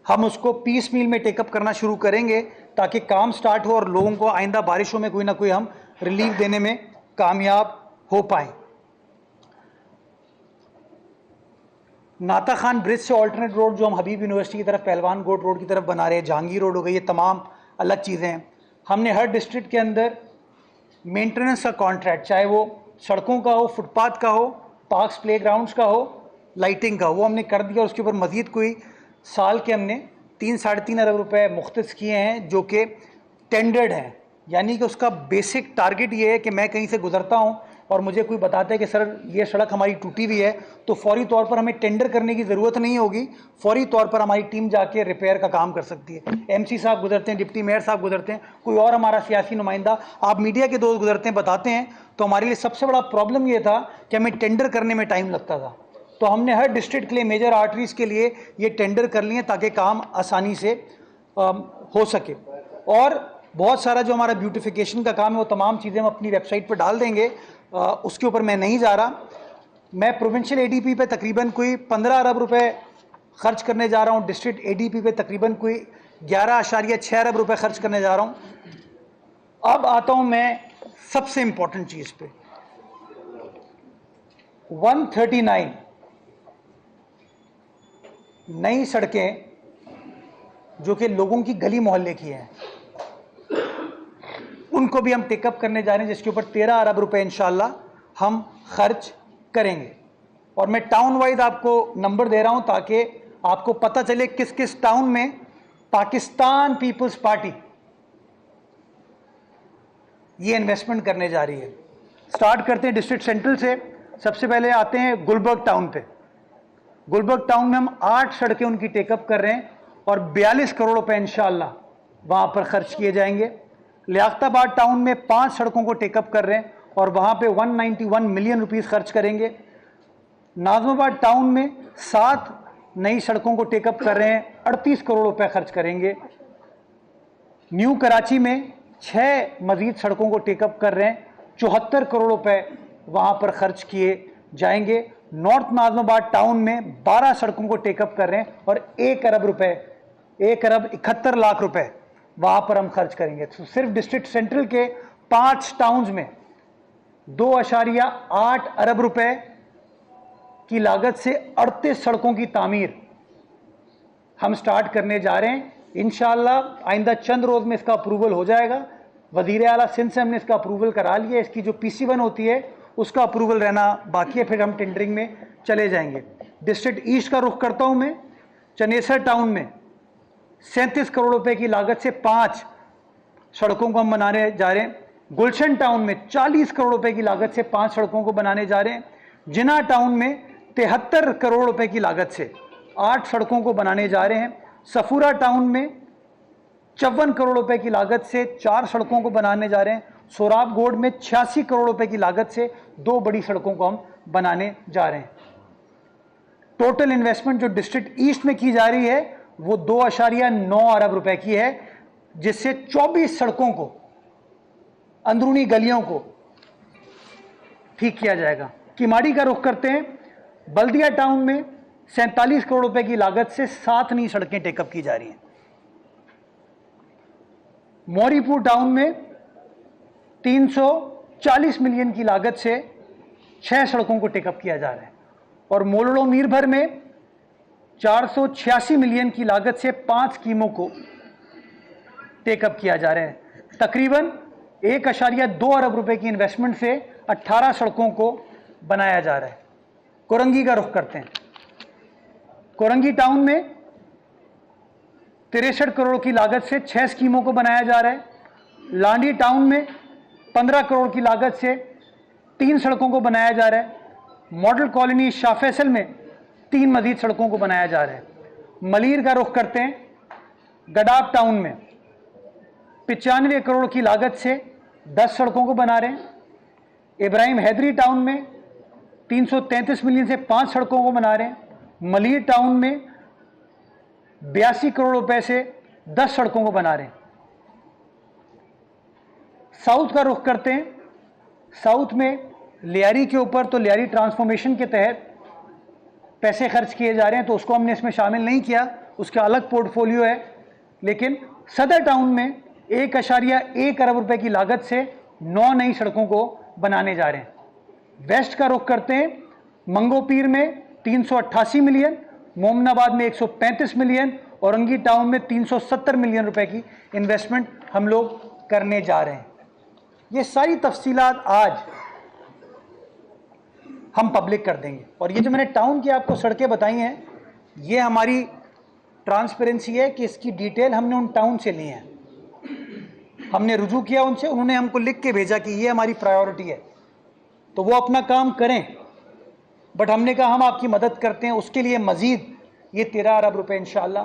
हम उसको पीस मील में टेकअप करना शुरू करेंगे ताकि काम स्टार्ट हो और लोगों को आइंदा बारिशों में कोई ना कोई हम रिलीफ देने में कामयाब हो पाएँ। नाता खान ब्रिज से ऑल्टरनेट रोड जो हम हबीब यूनिवर्सिटी की तरफ पहलवान गोट रोड की तरफ बना रहे हैं, जहांगीर रोड हो गई, ये तमाम अलग चीज़ें हैं। हमने हर डिस्ट्रिक्ट के अंदर मेंटेनेंस का कॉन्ट्रैक्ट, चाहे वो सड़कों का हो, फुटपाथ का हो, पार्क्स प्ले ग्राउंड्स का हो, लाइटिंग का, वो हमने कर दिया। उसके ऊपर मज़ीद कोई साल के हमने 3-3.5 अरब रुपए मुख्तस किए हैं जो कि टेंडर्ड हैं। यानी कि उसका बेसिक टारगेट ये है कि मैं कहीं से गुजरता हूँ और मुझे कोई बताता है कि सर ये सड़क हमारी टूटी हुई है, तो फौरी तौर पर हमें टेंडर करने की ज़रूरत नहीं होगी, फौरी तौर पर हमारी टीम जाके रिपेयर का काम कर सकती है। MC साहब गुजरते हैं, डिप्टी मेयर साहब गुजरते हैं, कोई और हमारा सियासी नुमाइंदा, आप मीडिया के दोस्त गुजरते हैं, बताते हैं। तो हमारे लिए सबसे बड़ा प्रॉब्लम ये था कि हमें टेंडर करने में टाइम लगता था। तो हमने हर डिस्ट्रिक्ट के लिए, मेजर आर्टरीज़ के लिए ये टेंडर कर लिए ताकि काम आसानी से हो सके। और बहुत सारा जो हमारा ब्यूटिफिकेशन का काम है वो तमाम चीज़ें हम अपनी वेबसाइट पर डाल देंगे, उसके ऊपर मैं नहीं जा रहा। मैं प्रोविंशियल ADP पे तकरीबन कोई 15 अरब रुपए खर्च करने जा रहा हूँ, डिस्ट्रिक्ट ADP पे तकरीबन कोई 11.6 अरब रुपए खर्च करने जा रहा हूँ। अब आता हूँ मैं सबसे इंपॉर्टेंट चीज़ पे। 139 नई सड़कें जो कि लोगों की गली मोहल्ले की हैं, उनको भी हम टेकअप करने जा रहे हैं, जिसके ऊपर 13 अरब रुपए इंशाल्लाह हम खर्च करेंगे। और मैं टाउन वाइज आपको नंबर दे रहा हूं ताकि आपको पता चले किस किस टाउन में पाकिस्तान पीपल्स पार्टी ये इन्वेस्टमेंट करने जा रही है। स्टार्ट करते हैं डिस्ट्रिक्ट सेंट्रल से। सबसे पहले आते हैं गुलबर्ग टाउन पे। गुलबर्ग टाउन में हम 8 सड़कें उनकी टेकअप कर रहे हैं और 42 करोड़ रुपए इंशाल्लाह वहाँ पर खर्च किए जाएंगे। लियाकताबाद टाउन में 5 सड़कों को टेकअप कर रहे हैं और वहाँ पे 191 मिलियन रुपीस खर्च करेंगे। नाज़िमाबाद टाउन में 7 नई सड़कों को टेकअप कर रहे हैं, 38 करोड़ रुपए खर्च करेंगे। न्यू कराची में 6 मजीद सड़कों को टेकअप कर रहे हैं, 74 करोड़ रुपए वहाँ पर खर्च किए जाएंगे। नॉर्थ नाज़िमाबाद टाउन में 12 सड़कों को टेकअप कर रहे हैं और 1 अरब रुपए, 1 अरब 71 लाख रुपए वहाँ पर हम खर्च करेंगे। तो सिर्फ डिस्ट्रिक्ट सेंट्रल के 5 टाउन्स में 2.8 अरब रुपए की लागत से 38 सड़कों की तामीर हम स्टार्ट करने जा रहे हैं। इंशाअल्लाह आइंदा चंद रोज में इसका अप्रूवल हो जाएगा। वजीर आला सिंध से हमने इसका अप्रूवल करा लिया। इसकी जो PC1 होती है उसका अप्रूवल रहना बाकी है, फिर हम टेंडरिंग में चले जाएंगे। डिस्ट्रिक्ट ईस्ट का रुख करता हूं मैं। चनेसर टाउन में 37 करोड़ रुपए की लागत से 5 सड़कों को हम बनाने जा रहे हैं। गुलशन टाउन में 40 करोड़ रुपए की लागत से 5 सड़कों को बनाने जा रहे हैं। जिना टाउन में 73 करोड़ रुपए की लागत से 8 सड़कों को बनाने जा रहे हैं। सफूरा टाउन में 54 करोड़ रुपए की लागत से 4 सड़कों को बनाने जा रहे हैं। सोराब गोड में 86 करोड़ रुपए की लागत से 2 बड़ी सड़कों को हम बनाने जा रहे हैं। टोटल इन्वेस्टमेंट जो डिस्ट्रिक्ट ईस्ट में की जा रही है वो 2.9 अरब रुपए की है, जिससे 24 सड़कों को, अंदरूनी गलियों को ठीक किया जाएगा। किमाड़ी का रुख करते हैं। बल्दिया टाउन में 47 करोड़ रुपए की लागत से 7 नई सड़कें टेकअप की जा रही हैं। मौरीपुर टाउन में 340 मिलियन की लागत से 6 सड़कों को टेकअप किया जा रहा है और मोलड़ो मीरभर में 486 मिलियन की लागत से 5 स्कीमों को टेकअप किया जा रहा है। तकरीबन 1.2 अरब रुपए की इन्वेस्टमेंट से 18 सड़कों को बनाया जा रहा है। कोरंगी का रुख करते हैं। कोरंगी टाउन में 63 करोड़ की लागत से 6 स्कीमों को बनाया जा रहा है। लांडी टाउन में 15 करोड़ की लागत से 3 सड़कों को बनाया जा रहा है। मॉडल कॉलोनी शाह फैसल में 3 मजीद सड़कों को बनाया जा रहा है। मलीर का रुख करते हैं। गडाब टाउन में 95 करोड़ की लागत से 10 सड़कों को बना रहे हैं। इब्राहिम हैदरी टाउन में 333 मिलियन से 5 सड़कों को बना रहे हैं। मलीर टाउन में 82 करोड़ रुपए से 10 सड़कों को बना रहे हैं। साउथ का रुख करते हैं। साउथ में लियारी के ऊपर तो लियारी ट्रांसफॉर्मेशन के तहत पैसे खर्च किए जा रहे हैं, तो उसको हमने इसमें शामिल नहीं किया, उसका अलग पोर्टफोलियो है। लेकिन सदर टाउन में 1.1 अरब रुपए की लागत से 9 नई सड़कों को बनाने जा रहे हैं। वेस्ट का रुख करते हैं। मंगोपीर में 388 मिलियन, मोमनाबाद में 135 मिलियन, औरंगी टाउन में 370 मिलियन रुपए की इन्वेस्टमेंट हम लोग करने जा रहे हैं। ये सारी तफसीलात आज हम पब्लिक कर देंगे। और ये जो मैंने टाउन की आपको सड़कें बताई हैं, ये हमारी ट्रांसपेरेंसी है कि इसकी डिटेल हमने उन टाउन से ली है। हमने रुजू किया उनसे, उन्होंने हमको लिख के भेजा कि ये हमारी प्रायोरिटी है, तो वो अपना काम करें। बट हमने कहा हम आपकी मदद करते हैं। उसके लिए मजीद ये 13 अरब रुपए इंशाअल्लाह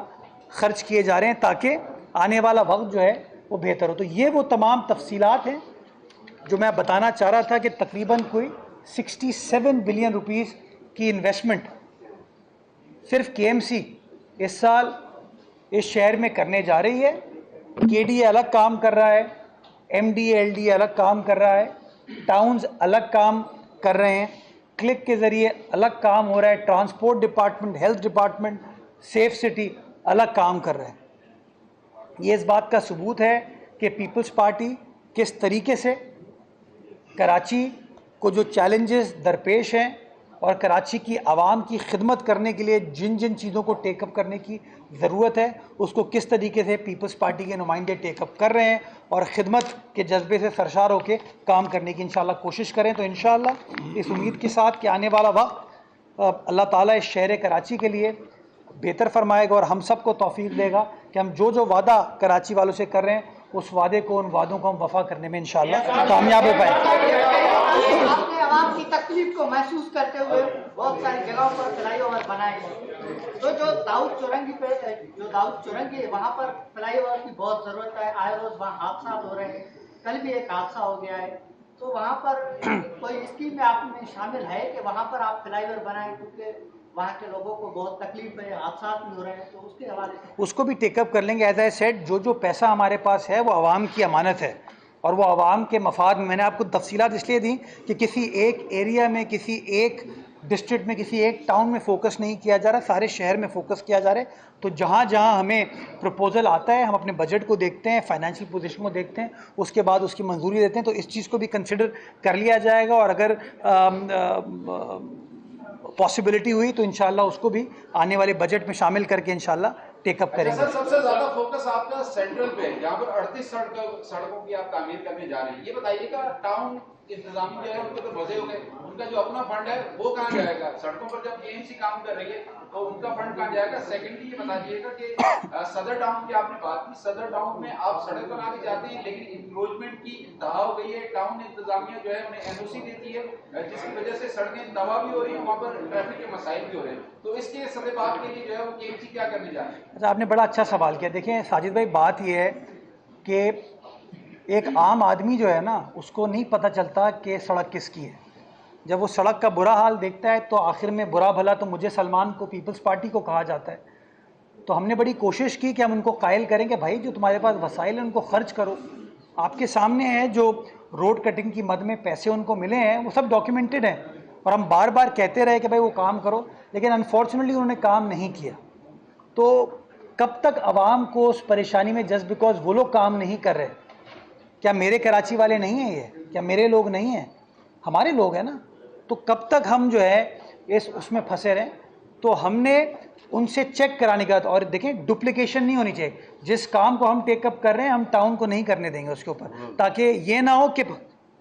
खर्च किए जा रहे हैं ताकि आने वाला वक्त जो है वो बेहतर हो। तो ये वो तमाम तफसीलात हैं जो मैं बताना चाह रहा था कि तकरीबन कोई 67 बिलियन रुपीस की इन्वेस्टमेंट सिर्फ KMC इस साल इस शहर में करने जा रही है। KDA अलग काम कर रहा है, MDA LDA अलग काम कर रहा है, टाउन्स अलग काम कर रहे हैं, क्लिक के ज़रिए अलग काम हो रहा है, transport department, health department, safe city अलग काम कर रहा है। ये इस बात का सबूत है कि पीपल्स पार्टी किस तरीके से कराची को जो चैलेंजेस दरपेश हैं और कराची की आवाम की खिदमत करने के लिए जिन जिन चीज़ों को टेकअप करने की ज़रूरत है उसको किस तरीके से पीपल्स पार्टी के नुमाइंदे टेकअप कर रहे हैं और ख़िदमत के जज्बे से सरशार होकर काम करने की इंशाअल्लाह कोशिश करें। तो इंशाअल्लाह इस उम्मीद के साथ कि आने वाला वक्त अल्लाह ताला इस शहर कराची के लिए बेहतर फरमाएगा और हम सब को तौफीक देगा कि हम जो जो वादा कराची वालों से कर रहे हैं उस वादे को, उन वादों को हम वफा करने में इंशाअल्लाह कामयाब हो पाए। आवाम की तकलीफ को महसूस करते हुए बहुत सारी जगहों पर फ्लाईओवर बनाए गए। तो जो दाऊद चौरंगी है वहाँ पर फ्लाईओवर की बहुत जरूरत है। आए रोज वहाँ हादसा हो रहे हैं, कल भी एक हादसा हो गया है। तो वहाँ पर कोई स्कीम में आप में शामिल है कि वहाँ पर आप फ्लाईओवर बनाएं, क्योंकि वहाँ के लोगों को बहुत तकलीफ है, हादसा भी हो रहे हैं। तो उसके हवाले से उसको भी टेकअप कर लेंगे। एज आई सेड, जो पैसा हमारे पास है वो आवाम की अमानत है और वो आवाम के मफाद में। मैंने आपको तफसीलात इसलिए दी कि किसी एक एरिया में, किसी एक डिस्ट्रिक्ट में, किसी एक टाउन में फोकस नहीं किया जा रहा, सारे शहर में फोकस किया जा रहा है। तो जहाँ जहाँ हमें प्रपोजल आता है, हम अपने बजट को देखते हैं, फाइनेंशियल पोजीशन को देखते हैं, उसके बाद उसकी मंजूरी देते हैं। तो इस चीज़ को भी कंसिडर कर लिया जाएगा और अगर पॉसिबिलिटी हुई तो इंशाल्लाह उसको भी आने वाले बजट में शामिल करके इंशाल्लाह टेकअप करेंगे। सर, सबसे ज्यादा फोकस आपका सेंट्रल पे है, जहाँ पर 38 सड़कों की आप तामीर करने जा रहे हैं। ये बताइएगा, टाउन इंतजामी जो है उनके तो मजे हो गए, उनका जो अपना फंड है वो कहाँ जाएगा? सड़कों पर जब एएमसी काम कर रही है तो उनका फंड कहाँ जाएगा? सेकेंडली ये बता दीजिएगा कि सदर टाउन की आपने बात की, सदर टाउन में आप सड़क बनाने जाते हैं लेकिन इंक्रोचमेंट की इंतहा हो गई है। टाउन इंतजामिया जो है उन्हें एनओसी देती है, जिसकी वजह से सड़कें तबाह भी हो रही है, वहाँ पर ट्रैफिक के मसाइल भी हो रहे हैं। तो इसके सदबात के लिए जो है वो एएमसी क्या करने जा रहे हैं? अच्छा, आपने बड़ा अच्छा सवाल किया। देखिए साजिद भाई, बात यह है कि एक आम आदमी जो है ना, उसको नहीं पता चलता कि सड़क किसकी है। जब वो सड़क का बुरा हाल देखता है तो आखिर में बुरा भला तो मुझे, सलमान को, पीपल्स पार्टी को कहा जाता है। तो हमने बड़ी कोशिश की कि हम उनको कायल करें कि भाई जो तुम्हारे पास वसाइल है उनको खर्च करो। आपके सामने है जो रोड कटिंग की मद में पैसे उनको मिले हैं वो सब डॉक्यूमेंटेड हैं और हम बार बार कहते रहे कि भाई वो काम करो, लेकिन अनफॉर्चुनेटली उन्होंने काम नहीं किया। तो कब तक आवाम को उस परेशानी में, जस्ट बिकॉज वो लोग काम नहीं कर रहे, क्या मेरे कराची वाले नहीं हैं ये? क्या मेरे लोग नहीं हैं? हमारे लोग हैं ना। तो कब तक हम जो है उसमें फंसे रहें? तो हमने उनसे चेक कराने का, और देखें डुप्लीकेशन नहीं होनी चाहिए। जिस काम को हम टेकअप कर रहे हैं हम टाउन को नहीं करने देंगे उसके ऊपर, ताकि ये ना हो कि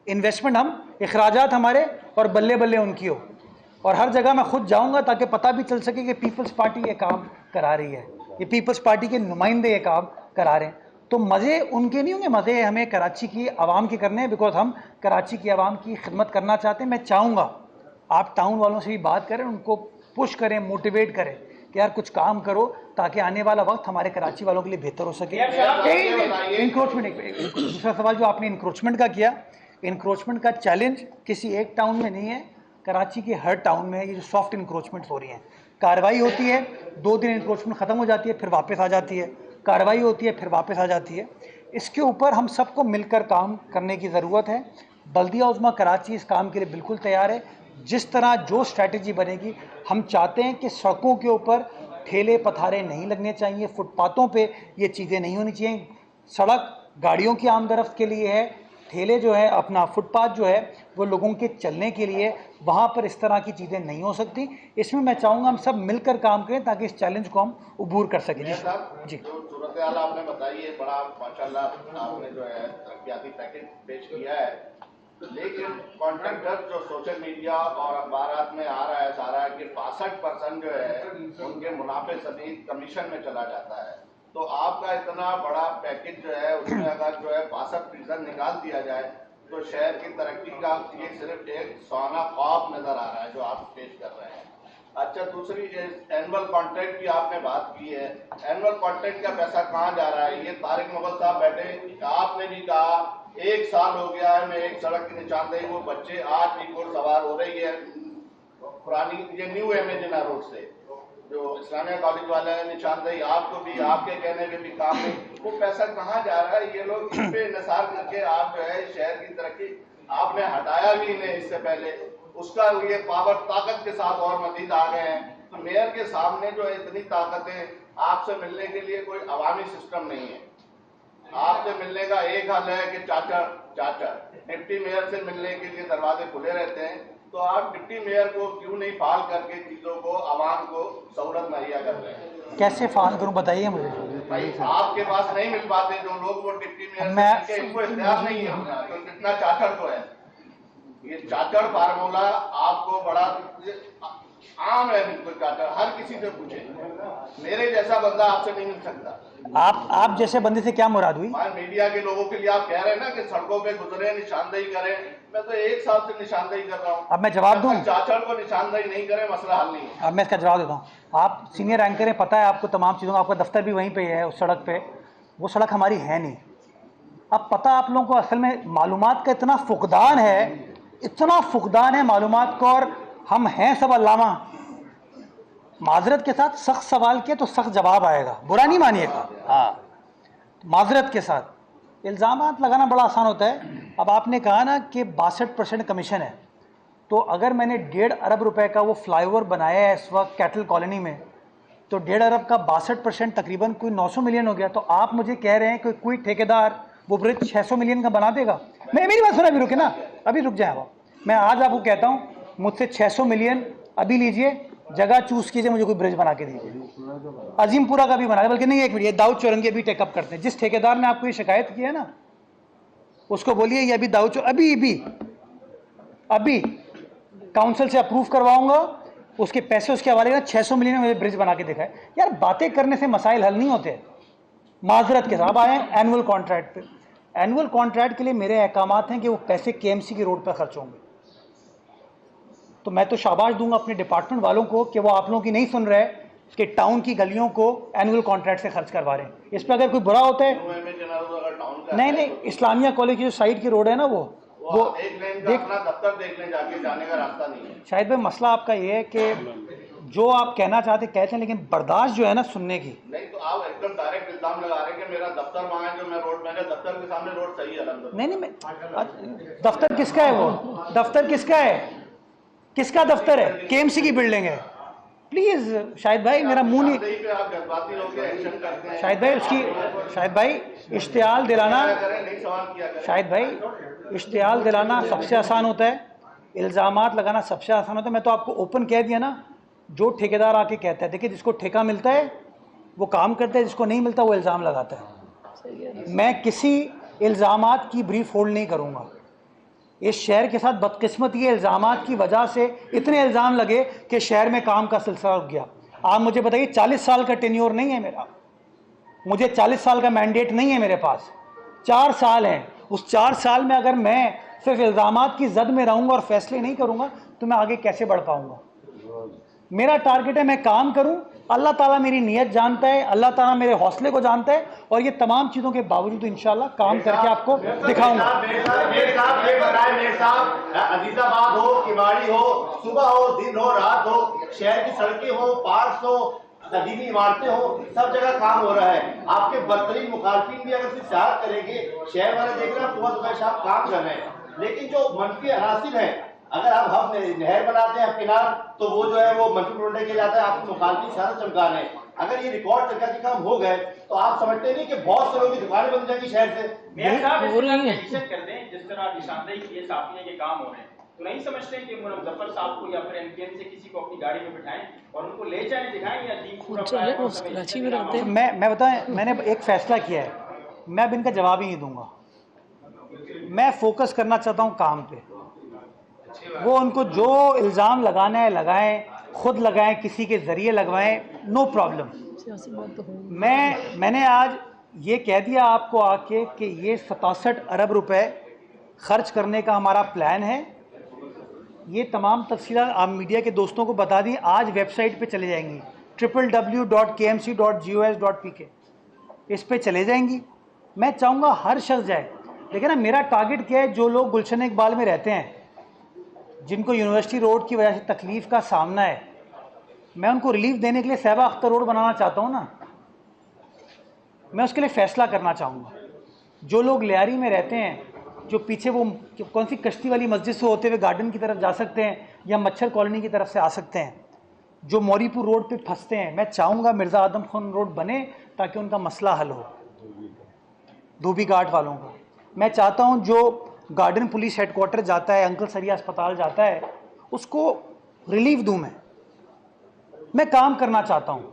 इन्वेस्टमेंट हम, अखराजात हमारे और बल्ले बल्ले उनकी हो। और हर जगह मैं खुद जाऊंगा ताकि पता भी चल सके कि पीपल्स पार्टी ये काम करा रही है, ये पीपल्स पार्टी के नुमाइंदे ये काम करा रहे हैं। तो मज़े उनके नहीं होंगे, मज़े हमें कराची की आवाम के करने हैं, बिकॉज हम कराची की आवाम की खिदमत करना चाहते हैं। मैं चाहूँगा आप टाउन वालों से भी बात करें, उनको पुश करें, मोटिवेट करें कि यार कुछ काम करो ताकि आने वाला वक्त हमारे कराची वालों के लिए बेहतर हो सके। इंक्रोचमेंट, दूसरा सवाल जो आपने इंक्रोचमेंट का किया, इंक्रोचमेंट का चैलेंज किसी एक टाउन में नहीं है, कराची के हर टाउन में ये जो सॉफ्ट इंक्रोचमेंट हो रही हैं, कार्रवाई होती है, 2 दिन इंक्रोचमेंट ख़त्म हो जाती है, फिर वापस आ जाती है, कार्रवाई होती है, फिर वापस आ जाती है। इसके ऊपर हम सबको मिलकर काम करने की ज़रूरत है। बल्दिया उज़्मा कराची इस काम के लिए बिल्कुल तैयार है। जिस तरह जो स्ट्रैटेजी बनेगी, हम चाहते हैं कि सड़कों के ऊपर ठेले पथारे नहीं लगने चाहिए, फुटपाथों पे ये चीज़ें नहीं होनी चाहिए। सड़क गाड़ियों की आमदरफ्त के लिए है, ठेले जो है, अपना फुटपाथ जो है वो लोगों के चलने के लिए, वहाँ पर इस तरह की चीज़ें नहीं हो सकती। इसमें मैं चाहूँगा हम सब मिलकर काम करें ताकि इस चैलेंज को हम उबूर कर सकें। जी, जो सूरत हाल आपने बताई है, बड़ा माशाल्लाह आपने जो है तरक्याती पैकेज पेश किया है, लेकिन कॉन्ट्रैक्टर जो सोशल मीडिया और अखबारात में आ रहा है सारा कि 62% जो है उनके मुनाफे समेत कमीशन में चला जाता है। तो आपका इतना बड़ा पैकेज जो है उसमें अगर जो है 62% निकाल दिया जाए तो शहर की तरक्की का ये सिर्फ एक सोना ख्वाब नजर आ रहा है जो आप पेश कर रहे हैं। अच्छा, दूसरी एनुअल कॉन्ट्रैक्ट की आपने बात की है, एनुअल कॉन्ट्रैक्ट का पैसा कहाँ जा रहा है? ये तारिक मुगल साहब बैठे, आपने भी कहा 1 साल हो गया है, मैं एक सड़क की निशानदेही, वो बच्चे आज भी घुड़ सवार हो रही है पुरानी ये न्यू एमेजिना रोड से, जो इस्लामिया कॉलेज वाले हैं, निशानदेही आपको भी, आपके कहने पे भी काम नहीं। वो पैसा कहाँ जा रहा है? ये लोग इस पे निसार करके आप जो है शहर की तरक्की आपने हटाया भी इन्हें इससे पहले, उसका ये पावर ताकत के साथ और मजीद आ गए हैं। तो मेयर के सामने जो है इतनी ताकतें, आपसे मिलने के लिए कोई अवामी सिस्टम नहीं है। आपसे मिलने का एक हल है कि चाचा डिप्टी मेयर से मिलने के लिए दरवाजे खुले रहते हैं। तो आप डिप्टी मेयर को क्यों नहीं फाल करके चीजों को, आवाम को सहूलत मुहैया कर रहे हैं? कैसे फाल करूं बताइए मुझे। भाई आपके पास नहीं मिल पाते जो लोग, वो डिप्टी मेयर से इनको इख्तियार नहीं है, तो कितना चाचड़ तो है। ये चाचड़ फार्मूला आपको बड़ा आम है, बिल्कुल चाचड़, हर किसी से पूछे, मेरे जैसा बंदा आपसे नहीं मिल सकता। आप जैसे बंदे से क्या मुराद हुई? मीडिया के लोगों के लिए आप कह रहे हैं ना कि सड़कों पे गुजरे, निशानदेही करें, मैं तो 1 साल से निशानदेही कर रहा हूँ। अब मैं जवाब दूं? चाचड़ को निशानदेही नहीं करे, मसला हल नहीं है। अब मैं इसका जवाब देता हूँ। आप सीनियर एंकर हैं, पता है आपको तमाम चीज़ों का, आपका दफ्तर भी वहीं पे है उस सड़क पे, वो सड़क हमारी है नहीं। अब पता आप लोगों को असल में मालूमात का इतना फुकदान है, इतना फुकदान है मालूमात का, और हम हैं सब अल्लामा। माजरत के साथ सख्त सवाल किया तो सख्त जवाब आएगा, बुरा नहीं मानिएगा। हाँ, माजरत के साथ इल्ज़ामात लगाना बड़ा आसान होता है। अब आपने कहा ना कि 62% कमीशन है, तो अगर मैंने 1.5 अरब रुपए का वो फ्लाईओवर बनाया है इस वक्त कैटल कॉलोनी में, तो 1.5 अरब का 62% तकरीबन कोई 900 मिलियन हो गया। तो आप मुझे कह रहे हैं कि कोई ठेकेदार वो ब्रिज 600 मिलियन का बना देगा? मेरी बात सुना, अभी रुके ना, अभी रुक जाए आप। मैं आज आपको कहता हूँ, मुझसे 600 मिलियन अभी लीजिए, जगह चूज कीजिए, मुझे कोई ब्रिज बना के दीजिए। अजीमपुरा का भी बना दे, बल्कि नहीं, एक मिनट, ये दाऊद चौरंगी भी टेकअप करते हैं। जिस ठेकेदार ने आपको ये शिकायत की है ना, उसको बोलिए ये अभी दाऊद अभी काउंसिल से अप्रूव करवाऊंगा, उसके पैसे उसके हवाले का 600 मिलियन में ब्रिज बना के दिखाए। यार बातें करने से मसाइल हल नहीं होते। माजरत के साथ आए एनुअल कॉन्ट्रैक्ट पे, एनुअल कॉन्ट्रैक्ट के लिए मेरे अहकामात हैं कि वो पैसे केएमसी की रोड पर खर्च होंगे। तो मैं तो शाबाश दूंगा अपने डिपार्टमेंट वालों को कि वो आप लोगों की नहीं सुन रहे, कि टाउन की गलियों को एनुअल कॉन्ट्रैक्ट से खर्च करवा रहे हैं। इस पर अगर कोई बुरा होता है, नहीं, इस्लामिया कॉलेज की जो साइड की रोड है ना, वो अपना दफ्तर देखने जाने का रास्ता नहीं है। शायद भाई मसला आपका ये है कि जो आप कहना चाहते कहते हैं, लेकिन बर्दाश्त जो है ना सुनने की नहीं। तो आप एकदम डायरेक्ट इल्जाम लगा रहे हैं कि मेरा दफ्तर वहाँ है, जो मैं रोड, मैंने दफ्तर के सामने रोड सही है अल्हम्दुलिल्लाह। नहीं, दफ्तर किसका है? वो दफ्तर किसका है? किसका दफ्तर है? केएमसी की बिल्डिंग है। प्लीज शाहिद भाई, मेरा मुंह नहीं, आप जज्बाती लोग एक्शन करते हैं। शाहिद भाई उसकी, शाहिद भाई इश्तियाल दिलाना, नहीं सवाल किया करें। शाहिद भाई इश्तियाल दिलाना सबसे आसान होता है, इल्ज़ामात लगाना सबसे आसान होता है। मैं तो आपको ओपन कह दिया ना, जो ठेकेदार आके कहता है, देखिए जिसको ठेका मिलता है वो काम करता है, जिसको नहीं मिलता वो इल्ज़ाम लगाता है। मैं किसी इल्ज़ामात की ब्रीफ होल्ड नहीं करूँगा। इस शहर के साथ बदकिस्मती है, इल्ज़ामात की वजह से इतने इल्ज़ाम लगे कि शहर में काम का सिलसिला रुक गया। आप मुझे बताइए, 40 साल का टेन्योर नहीं है मेरा, मुझे 40 साल का मैंडेट नहीं है मेरे पास, 4 साल हैं। उस 4 साल में अगर मैं सिर्फ इल्ज़ामात की जद में रहूँगा और फैसले नहीं करूँगा तो मैं आगे कैसे बढ़ पाऊँगा? मेरा टारगेट है मैं काम करूं, अल्लाह ताला मेरी नीयत जानता है, अल्लाह ताला मेरे हौसले को जानता है, और ये तमाम चीज़ों के बावजूद इंशाल्लाह काम करके आपको दिखाऊंगा। अजीजाबाद हो, किवाड़ी हो, सुबह हो, दिन हो, रात हो, शहर की सड़कें हो, पार्क हो, कदीमी इमारतें हो, सब जगह काम हो रहा है। आपके बदतरीन मुखालफिन भी अगर सियासत करेंगे, शहर वाले देख रहे हैं सुबह शाम काम कर रहे हैं, लेकिन जो मनफी अनासिर है, अगर आप हम नहर बनाते हैं किनार, तो वो जो है वो मंफी प्रोडे के जाता है, आपको मुखालफी सारा चमका रहे हैं। अगर ये रिकॉर्ड तरीका काम हो गए तो आप समझते नहीं कि बहुत से लोगों की दुकानें बन जाएंगी शहर से। कर दें जिस तरह निशानदेही किए साफिया के काम हो रहे हैं, तो नहीं समझते कि मुजफ्फर साहब को या फिर एमपीएम से किसी को अपनी गाड़ी में बिठाएं और उनको ले जाने दिखाएं, या कराची में रहते हैं। मैं बताएं, मैंने एक फैसला किया है, मैं अब इनका जवाब ही नहीं दूंगा। मैं फोकस करना चाहता हूँ काम पे। वो उनको जो इल्ज़ाम लगाना है लगाएं, खुद लगाएं, किसी के ज़रिए लगवाएं, नो प्रॉब्लम। मैंने आज ये कह दिया आपको आके कि ये 67 अरब रुपए खर्च करने का हमारा प्लान है। ये तमाम तफसीलात आप मीडिया के दोस्तों को बता दी, आज वेबसाइट पे चले जाएंगी, www.kmc.gos.pk, इस पे चले जाएंगी। मैं चाहूँगा हर शख्स जाए। देखिए ना, मेरा टारगेट क्या है, जो लोग गुलशन इकबाल में रहते हैं, जिनको यूनिवर्सिटी रोड की वजह से तकलीफ़ का सामना है, मैं उनको रिलीफ देने के लिए सहबा अख्तर रोड बनाना चाहता हूँ ना, मैं उसके लिए फ़ैसला करना चाहूँगा। जो लोग लियारी में रहते हैं, जो पीछे वो कौन सी कश्ती वाली मस्जिद से होते हुए गार्डन की तरफ जा सकते हैं या मच्छर कॉलोनी की तरफ से आ सकते हैं, जो मौरीपुर रोड पे फंसते हैं, मैं चाहूँगा मिर्ज़ा आदम खान रोड बने ताकि उनका मसला हल हो। धोबी घाट वालों का मैं चाहता हूँ, जो गार्डन पुलिस हेडक्वार्टर जाता है, अंकल सरिया अस्पताल जाता है, उसको रिलीफ दूँ। मैं काम करना चाहता हूँ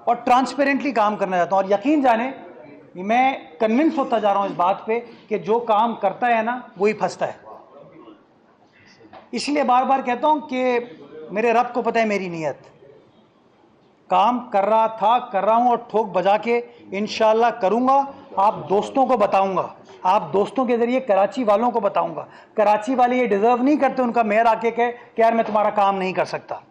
और ट्रांसपेरेंटली काम करना चाहता हूँ, और यकीन जाने मैं कन्विंस होता जा रहा हूँ इस बात पे कि जो काम करता है ना वही फंसता है। इसलिए बार बार कहता हूँ कि मेरे रब को पता है मेरी नीयत, काम कर रहा था, कर रहा हूँ और ठोक बजा के इंशाल्लाह करूँगा। आप दोस्तों को बताऊंगा, आप दोस्तों के जरिए कराची वालों को बताऊंगा। कराची वाले ये डिजर्व नहीं करते उनका मेयर आके कहे कि यार मैं तुम्हारा काम नहीं कर सकता।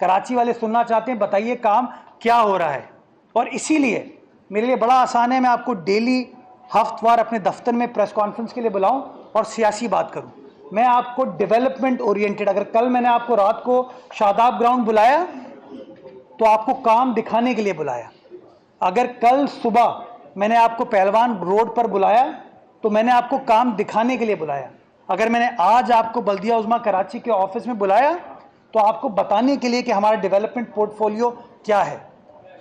कराची वाले सुनना चाहते हैं बताइए काम क्या हो रहा है। और इसीलिए मेरे लिए बड़ा आसान है, मैं आपको डेली हफ्तवार अपने दफ्तर में प्रेस कॉन्फ्रेंस के लिए बुलाऊं और सियासी बात करूं। मैं आपको डेवलपमेंट ओरिएंटेड, अगर कल मैंने आपको रात को शादाब ग्राउंड बुलाया तो आपको काम दिखाने के लिए बुलाया। अगर कल सुबह मैंने आपको पहलवान रोड पर बुलाया तो मैंने आपको काम दिखाने के लिए बुलाया। अगर मैंने आज आपको बल्दिया उज़्मा कराची के ऑफिस में बुलाया तो आपको बताने के लिए कि हमारा डेवलपमेंट पोर्टफोलियो क्या है।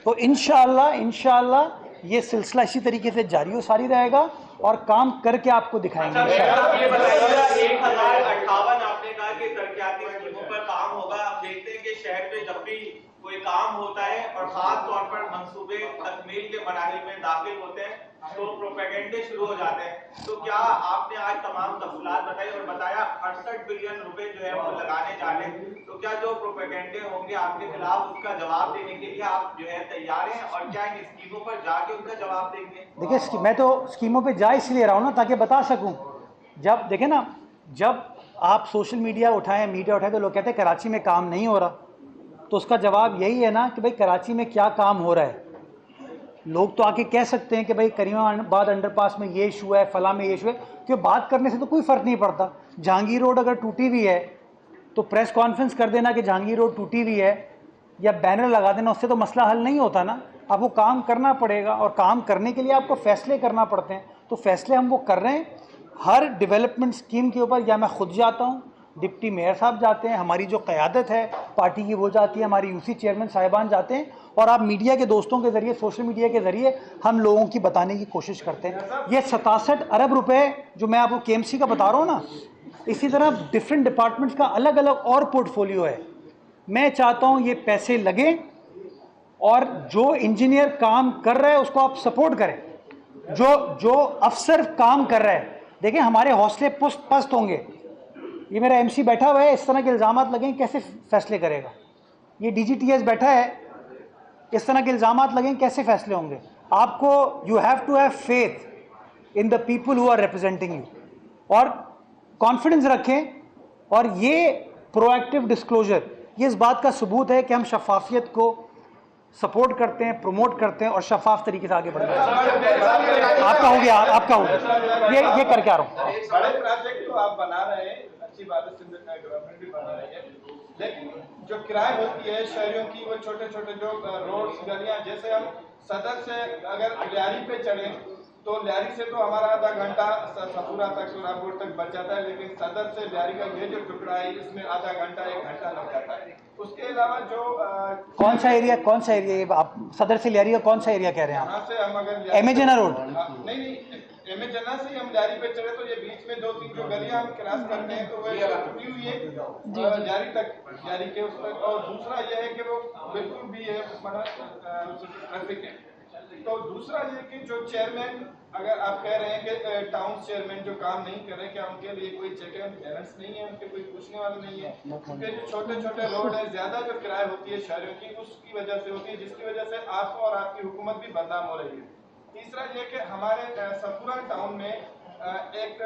तो इंशाअल्लाह ये सिलसिला इसी तरीके से जारी और सारी रहेगा और काम करके आपको दिखाएंगे। आप ये बताइएगा 1058 आपने कहा कि तरक्याती स्कीमों पर काम होगा। आप देखते हैं कि शहर में जब भी कोई काम होता है और खास तौर पर मंसूबे तकमील के मराहिल में दाखिल होते हैं तो प्रोपेगेंडे शुरू हो जाते हैं। तो क्या आपने आज तमाम तफसीलात बताई और बताया 68 बिलियन रुपए जो है वो लगाने जा रहे हैं, तो क्या जो प्रोपेगेंडे होंगे आपके खिलाफ उसका जवाब देने के लिए आप जो है तैयार हैं और क्या इन स्कीमों पर जाके उनका जवाब देंगे? देखिए मैं तो स्कीमों पे जा इसलिए रहा हूँ ना ताकि बता सकूँ। जब देखे ना, जब आप सोशल मीडिया उठाएं तो लोग कहते हैं कराची में काम नहीं हो रहा, तो उसका जवाब यही है ना कि भाई कराची में क्या काम हो रहा है। लोग तो आके कह सकते हैं कि भाई करीमाबाद अंडरपास में ये इशू है, फला में ये इशू है, क्योंकि बात करने से तो कोई फ़र्क नहीं पड़ता। जहांगीर रोड अगर टूटी हुई है तो प्रेस कॉन्फ्रेंस कर देना कि जहांगीर रोड टूटी हुई है या बैनर लगा देना, उससे तो मसला हल नहीं होता ना। आपको काम करना पड़ेगा और काम करने के लिए आपको फैसले करना पड़ते हैं, तो फैसले हम वो कर रहे हैं। हर डेवलपमेंट स्कीम के ऊपर या मैं खुद जाता हूँ, डिप्टी मेयर साहब जाते हैं, हमारी जो क़यादत है पार्टी की वो जाती है, हमारी यूसी चेयरमैन साहिबान जाते हैं, और आप मीडिया के दोस्तों के ज़रिए, सोशल मीडिया के ज़रिए हम लोगों की बताने की कोशिश करते हैं। ये 67 अरब रुपए जो मैं आपको KMC का बता रहा हूँ ना, इसी तरह डिफरेंट डिपार्टमेंट्स का अलग अलग और पोर्टफोलियो है। मैं चाहता हूँ ये पैसे लगे और जो इंजीनियर काम कर रहा है उसको आप सपोर्ट करें, जो अफसर काम कर रहा है। देखें हमारे हौसले पस्त होंगे। ये मेरा MC बैठा हुआ है, इस तरह के इल्ज़ामात लगें कैसे फैसले करेगा। ये DGTS बैठा है, इस तरह के इल्ज़ामात लगें कैसे फैसले होंगे। आपको you have to have faith in the people who are representing you, और कॉन्फिडेंस रखें। और ये प्रोएक्टिव डिस्क्लोजर ये इस बात का सबूत है कि हम शफाफियत को सपोर्ट करते हैं, प्रमोट करते हैं और शफाफ तरीके से आगे बढ़ रहे हैं। आपका हो गया ये करके आ रहा हूँ। बड़े प्रोजेक्ट तो आप बना रहे हैं, अच्छी बात है, सिंध का गवर्नमेंट भी बना रही है, लेकिन जो किराए होती है शहरों की, वो छोटे छोटे जो रोड्स गलियां, जैसे हम सदर से अगर लियारी पे चढ़े तो लियारी से तो हमारा आधा घंटा सफूरा तक, सुरापुर तक बच जाता है, लेकिन सदर से लियारी का ये जो टुकड़ा है इसमें आधा घंटा 1 घंटा लग जाता है। उसके अलावा जो कौन सा एरिया आप सदर से लियारी का कौन सा एरिया कह रहे हैं? यहाँ से हम अगर एमेजना रोड नहीं एमेजना से हम लियारी पे चढ़े तो ये बीच में 2-3 जो गलियां हम क्रॉस करते हैं तो वो टूटी हुई है लियारी के उस पर। और दूसरा ये है कि वो बिल्कुल भी है ट्रैफिक है। तो दूसरा ये कि जो चेयरमैन, अगर आप कह रहे हैं कि टाउन चेयरमैन जो काम नहीं कर रहे, क्या उनके लिए कोई चेक एंड बैलेंस नहीं है, उनके कोई पूछने वाले नहीं है? क्योंकि जो छोटे छोटे रोड है, ज्यादा जो किराए होती है शहरों की उसकी वजह से होती है, जिसकी वजह से आप और आपकी हुकूमत भी बदनाम हो रही है। तीसरा ये कि हमारे सफूरा टाउन में एक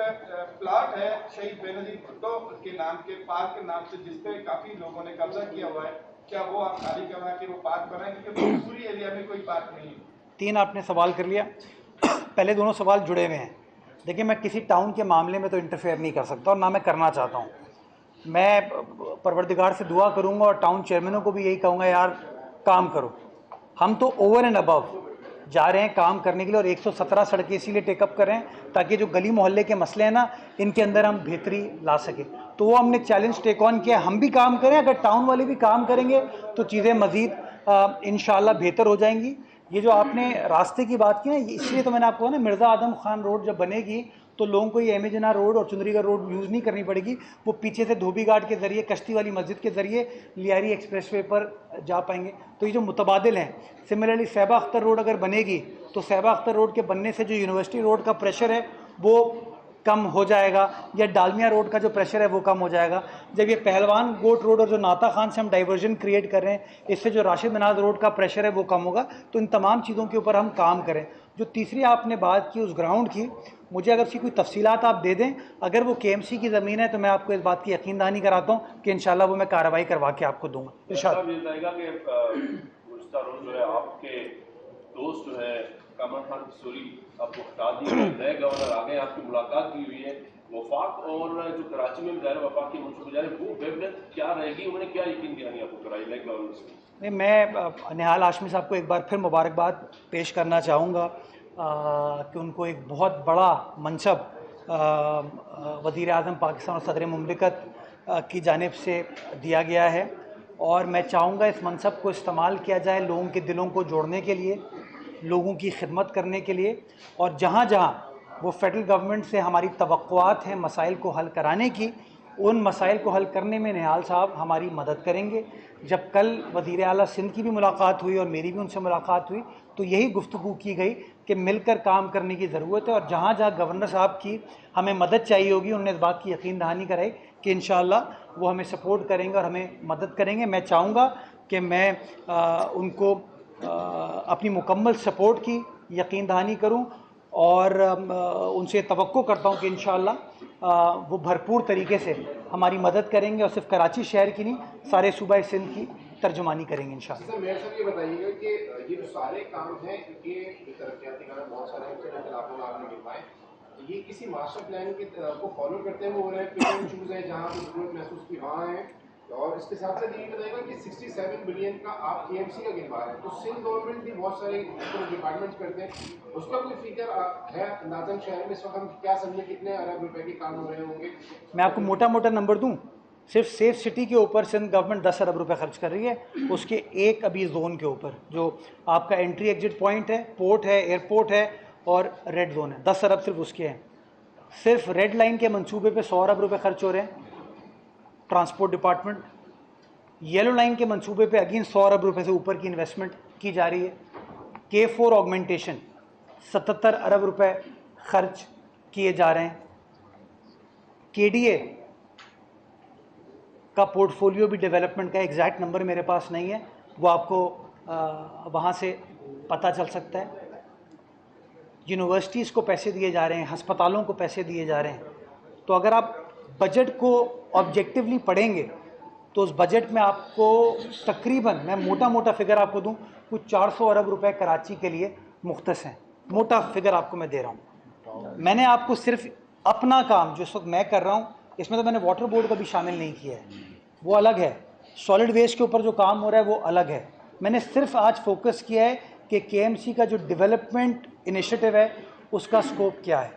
प्लॉट है शहीद बेनजीर भुट्टो के नाम के, पार्क के नाम से, जिसपे काफी लोगों ने कब्जा किया हुआ है। क्या वो आप खाली करवा के वो पार्क बनाएंगे? क्योंकि पूरी एरिया में कोई पार्क नहीं है। 3 आपने सवाल कर लिया, पहले दोनों सवाल जुड़े हुए हैं। देखिए मैं किसी टाउन के मामले में तो इंटरफेयर नहीं कर सकता और ना मैं करना चाहता हूँ। मैं परवरदिगार से दुआ करूँगा और टाउन चेयरमैनों को भी यही कहूँगा, यार काम करो। हम तो ओवर एंड अबव जा रहे हैं काम करने के लिए और 117 सड़कें इसीलिए टेकअप कर रहे हैं ताकि जो गली मोहल्ले के मसले हैं ना, इनके अंदर हम बेहतरी ला सकें। तो वो हमने चैलेंज टेक ऑन किया। हम भी काम करें, अगर टाउन वाले भी काम करेंगे तो चीज़ें मज़ीद इंशाअल्लाह बेहतर हो जाएंगी। ये जो आपने रास्ते की बात की ना, इसलिए तो मैंने आपको ना मिर्ज़ा आदम खान रोड जब बनेगी तो लोगों को ये एमेजना रोड और चुंदरीगढ़ रोड यूज़ नहीं करनी पड़ेगी। वो पीछे से धोबी घाट के ज़रिए, कश्ती वाली मस्जिद के ज़रिए लियारी एक्सप्रेसवे पर जा पाएंगे। तो ये जो मुतबादिल हैं, सिमिलरली सैबा अख्तर रोड अगर बनेगी तो सैबा अख्तर रोड के बनने से जो यूनिवर्सिटी रोड का प्रेशर है वो कम हो जाएगा, या डालमिया रोड का जो प्रेशर है वो कम हो जाएगा। जब ये पहलवान गोट रोड और जो नाता खान से हम डाइवर्जन क्रिएट कर रहे हैं, इससे जो राशिद मिनाज रोड का प्रेशर है वो कम होगा। तो इन तमाम चीज़ों के ऊपर हम काम करें। जो तीसरी आपने बात की उस ग्राउंड की, मुझे अगर उसकी कोई तफसीलात आप दे दें, अगर वो KMC की ज़मीन है तो मैं आपको इस बात की यकीन दहानी कराता हूँ कि इंशाल्लाह वो मैं कार्रवाई करवा के आपको दूंगा। इरशाद जो है आपके दोस्त जो है कामरान खान किशोरी आपको हटा दिए, नए गवर्नर आ गए, आपकी मुलाकात की हुई है, वफाक और जो कराची में ज़ाहिर वफाक की मंसूबा जारी वो वेवलेंथ क्या रहेगी, उन्होंने क्या यकीन दिलानी आपको कराई नए गवर्नर से? नहीं, मैं निहाल हाशमी साहब को एक बार फिर मुबारकबाद पेश करना चाहूँगा कि उनको एक बहुत बड़ा मनसब वज़ीर आज़म पाकिस्तान और सदर मुमलिकत की जानिब से दिया गया है, और मैं चाहूँगा इस मनसब को इस्तेमाल किया जाए लोगों के दिलों को जोड़ने के लिए, लोगों की खिदमत करने के लिए, और जहाँ जहाँ वो फेडरल गवर्नमेंट से हमारी तवक्कुआत हैं मसाइल को हल कराने की, उन मसाइल को हल करने में निहाल साहब हमारी मदद करेंगे। जब कल वज़ीर आला सिंध की भी मुलाकात हुई और मेरी भी उनसे मुलाकात हुई तो यही गुफ्तगू की गई कि मिलकर काम करने की ज़रूरत है, और जहाँ जहाँ गवर्नर साहब की हमें मदद चाहिए होगी उन्होंने इस बात की यकीन दहानी कराई कि इंशाअल्लाह वो हमें सपोर्ट करेंगे और हमें मदद करेंगे। मैं चाहूँगा कि मैं उनको अपनी मुकम्मल सपोर्ट की यकीन दहानी करूँ, और उनसे तवक्को करता हूँ कि इंशाअल्लाह वो भरपूर तरीके से हमारी मदद करेंगे, और सिर्फ कराची शहर की नहीं सारे सूबा सिंध की तर्जुमानी करेंगे इंशाअल्लाह। सर मेयर साहब ये बताइएगा कि ये जो सारे काम हैं, ये तरक्याती काम बहुत सारे हैं, उसके इख्तिलाफ़ों में आपने गिनवाए, ये किसी मास्टर प्लान के को फॉलो करते हुए हो रहे हैं, पिक एंड चूज़ है जहाँ पर ज़रूरत महसूस की वहाँ है, और इसके साथ साथ ये बताएगा कि 67 बिलियन का आप KMC का गिनवा रहे हैं, तो सिंध गवर्नमेंट भी बहुत सारे डिपार्टमेंट्स करते हैं, उसका कोई फिगर है अंदाजन शहर में इस वक्त हम क्या समझें कितने अरब रुपए के काम हो रहे होंगे? मैं आपको मोटा मोटा नंबर दूं, सिर्फ सेफ सिटी के ऊपर सिंध गवर्नमेंट 10 अरब रुपए खर्च कर रही है, उसके एक अभी जोन के ऊपर जो आपका एंट्री एग्जिट पॉइंट है, पोर्ट है, एयरपोर्ट है और रेड जोन है, 10 अरब सिर्फ उसके हैं। सिर्फ रेड लाइन के मंसूबे पे 100 अरब रुपए खर्च हो रहे हैं ट्रांसपोर्ट डिपार्टमेंट। येलो लाइन के मंसूबे पे अगेन 100 अरब रुपए से ऊपर की इन्वेस्टमेंट की जा रही है। K4 ऑगमेंटेशन 77 अरब रुपए खर्च किए जा रहे हैं। KDA का पोर्टफोलियो भी डेवलपमेंट का एग्जैक्ट नंबर मेरे पास नहीं है, वो आपको वहाँ से पता चल सकता है। यूनिवर्सिटीज़ को पैसे दिए जा रहे हैं, अस्पतालों को पैसे दिए जा रहे हैं। तो अगर आप बजट को ऑब्जेक्टिवली पढ़ेंगे तो उस बजट में आपको तकरीबन, मैं मोटा मोटा फिगर आपको दूं, कुछ 400 अरब रुपए कराची के लिए मुख्तस हैं। मोटा फिगर आपको मैं दे रहा हूं। मैंने आपको सिर्फ अपना काम जो इस वक्त मैं कर रहा हूं, इसमें तो मैंने वाटर बोर्ड का भी शामिल नहीं किया है, वो अलग है। सॉलिड वेस्ट के ऊपर जो काम हो रहा है वो अलग है। मैंने सिर्फ आज फोकस किया है कि KMC का जो डेवलपमेंट इनिशिएटिव है उसका स्कोप क्या है।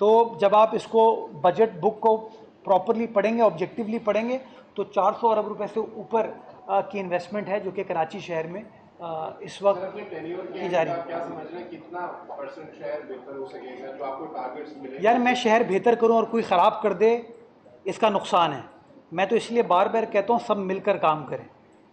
तो जब आप इसको बजट बुक को प्रॉपरली पढ़ेंगे, ऑब्जेक्टिवली पढ़ेंगे, तो 400 अरब रुपए से ऊपर की इन्वेस्टमेंट है जो कि कराची शहर में इस वक्त की जा रही है। क्या समझ रहे हैं कितना % शहर बेहतर हो सकेगा जो आपको टारगेट्स मिले? यार मैं शहर बेहतर करूं और कोई ख़राब कर दे, इसका नुकसान है। मैं तो इसलिए बार बार कहता हूं सब मिलकर काम करें।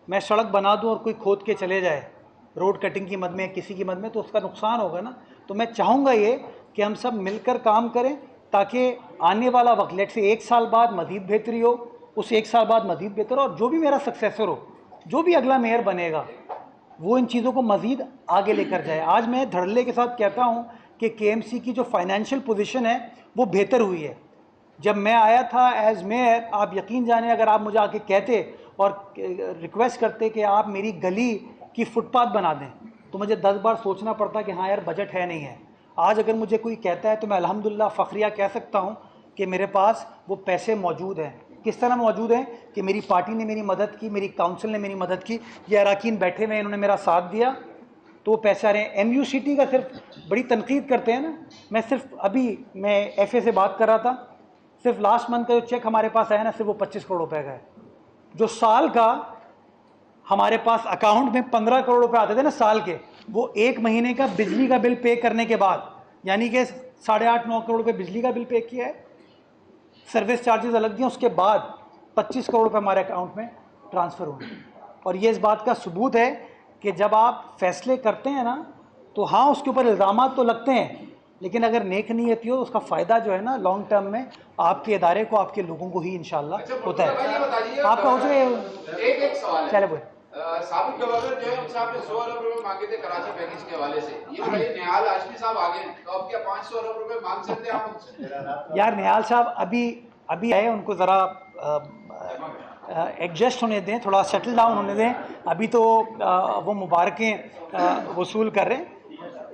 मैं सड़क बना दूं और कोई खोद के चले जाए रोड कटिंग की मद में, किसी की मद में, तो उसका नुकसान होगा ना। तो मैं चाहूँगा ये कि हम सब मिलकर काम करें ताकि आने वाला वक्त, लेट से 1 साल बाद मज़ीद बेहतरी हो, उस 1 साल बाद मज़ीद बेहतर हो, और जो भी मेरा सक्सेसर हो, जो भी अगला मेयर बनेगा, वो इन चीज़ों को मज़ीद आगे लेकर जाए। आज मैं धड़ल्ले के साथ कहता हूँ कि KMC की जो फाइनेंशियल पोजीशन है वो बेहतर हुई है। जब मैं आया था एज मेयर, आप यकीन जाने अगर आप मुझे आके कहते और रिक्वेस्ट करते कि आप मेरी गली की फुटपाथ बना दें, तो मुझे 10 बार सोचना पड़ता कि हाँ यार बजट है नहीं है। आज अगर मुझे कोई कहता है तो मैं अल्हम्दुलिल्लाह फ़ख्रिया कह सकता हूँ कि मेरे पास वो पैसे मौजूद हैं। किस तरह मौजूद हैं कि मेरी पार्टी ने मेरी मदद की, मेरी काउंसिल ने मेरी मदद की, ये अरकान बैठे हुए इन्होंने मेरा साथ दिया, तो वो पैसे आ रहे हैं। MUCT का सिर्फ बड़ी तनकीद करते हैं ना, मैं सिर्फ अभी मैं FA से बात कर रहा था, सिर्फ लास्ट मंथ का जो चेक हमारे पास आया ना, सिर्फ वो 25 करोड़ रुपए का है। जो साल का हमारे पास अकाउंट में 15 करोड़ रुपए आते थे ना साल के, वो 1 महीने का बिजली का बिल पे करने के बाद, यानी कि 8.5-9 करोड़ रुपए बिजली का बिल पे किया है, सर्विस चार्जेस अलग दिए, उसके बाद 25 करोड़ रुपए हमारे अकाउंट में ट्रांसफ़र होंगे। और ये इस बात का सबूत है कि जब आप फैसले करते हैं ना, तो हाँ उसके ऊपर इल्ज़ामात तो लगते हैं, लेकिन अगर नेक नीयती हो तो उसका फ़ायदा जो है ना लॉन्ग टर्म में आपके इदारे को, आपके लोगों को ही इंशाल्लाह होता है। आपका हो जाए एक सवाल है। चले बोले साबिक गवर्नर जो है उनसे आपने 100 अरब रुपए मांगे थे कराची पैकेज के हवाले से, ये बताइए निहाल हाशमी साहब आ गए तो अब क्या 500 अरब रुपए मांग सकते हैं आप उनसे? यार निहाल साहब अभी आए, उनको ज़रा एडजस्ट होने दें, थोड़ा सेटल डाउन होने दें। अभी तो वो मुबारकें वसूल कर रहे हैं।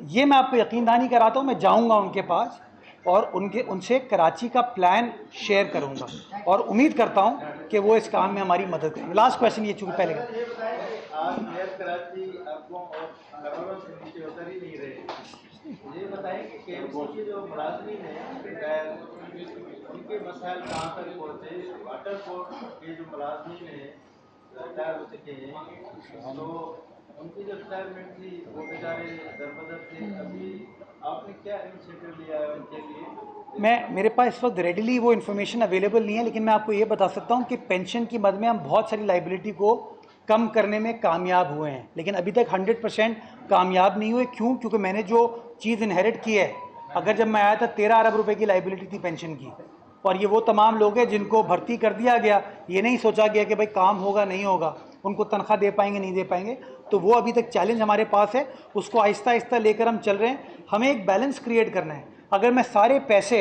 ये मैं आपको यकीन दहानी कराता हूँ, मैं जाऊँगा उनके पास और उनसे कराची का प्लान शेयर करूँगा और उम्मीद करता हूँ कि वो इस काम में हमारी मदद करेंगे। लास्ट क्वेश्चन ये चूँकि पहले ये बताएं आज मेयर कराची आपको और करोड़ों से नीचे उतर ही नहीं रहे। ये बताएं कि केएमसी के जो मुलाजमीन हैं उनके मसाइल कहाँ तक पहुँचे। वाटर बोर्ड के जो मुलाजमीन हैं रिटायर हो चुके हैं तो उनकी जो रिटायरमेंट थी वो बेचारे दरबदर थे। अभी आपने क्या इनिशिएटिव लिया है उनके लिए? मेरे पास इस वक्त रेडिली वो इन्फॉर्मेशन अवेलेबल नहीं है, लेकिन मैं आपको ये बता सकता हूँ कि पेंशन की मद में हम बहुत सारी लाइबिलिटी को कम करने में कामयाब हुए हैं, लेकिन अभी तक 100% कामयाब नहीं हुए। क्यों? क्योंकि मैंने जो चीज़ इनहेरिट की है, अगर जब मैं आया था 13 अरब रुपए की लाइबिलिटी थी पेंशन की, और ये वो तमाम लोग हैं जिनको भर्ती कर दिया गया, ये नहीं सोचा गया कि भाई काम होगा नहीं होगा, उनको तनख्वाह दे पाएंगे नहीं दे पाएंगे। तो वो अभी तक चैलेंज हमारे पास है, उसको आहिस्ता आहिस्ता लेकर हम चल रहे हैं। हमें एक बैलेंस क्रिएट करना है। अगर मैं सारे पैसे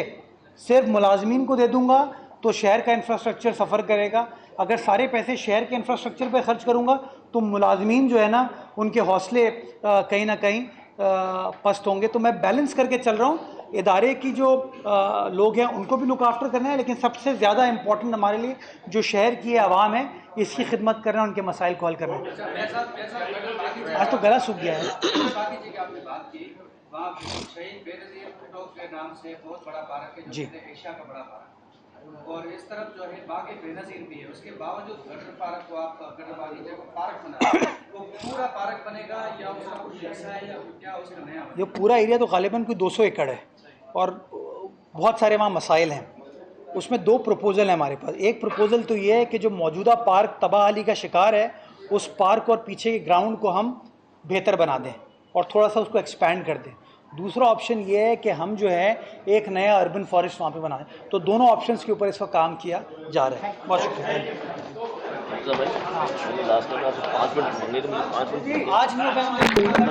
सिर्फ मुलाजमीन को दे दूंगा तो शहर का इंफ्रास्ट्रक्चर सफ़र करेगा। अगर सारे पैसे शहर के इंफ्रास्ट्रक्चर पे खर्च करूंगा तो मुलाजमीन जो है ना उनके हौसले कहीं ना कहीं पस्त होंगे। तो मैं बैलेंस करके चल रहा हूँ। इदारे की जो लोग हैं उनको भी लुक आफ्टर करना है, लेकिन सबसे ज़्यादा इम्पोर्टेंट हमारे लिए जो शहर की आवाम है इसकी खिदमत करना, उनके मसाइल को हल करना। आज तो गला सूख गया है। जी एशिया का बड़ा पार्क और इस तरफ जो है बाग बेनजीर भी है, उसके बावजूद गटर पार्क को आप गटर बागीचे को पार्क बना वो पूरा पार्क बनेगा या उसका कुछ ऐसा है या क्या उसका नया? ये पूरा एरिया तो गालिबन कोई 200 एकड़ है और बहुत सारे वहाँ मसाइल हैं। उसमें 2 प्रपोजल हैं हमारे पास। एक प्रपोजल तो ये है कि जो मौजूदा पार्क तबाही का शिकार है उस पार्क और पीछे के ग्राउंड को हम बेहतर बना दें और थोड़ा सा उसको एक्सपैंड कर दें। दूसरा ऑप्शन ये है कि हम जो है एक नया अर्बन फॉरेस्ट वहाँ पे बनाएं। तो दोनों ऑप्शंस के ऊपर इसका काम किया जा रहा है। बहुत शुक्रिया। आज नहीं हो पाएगा।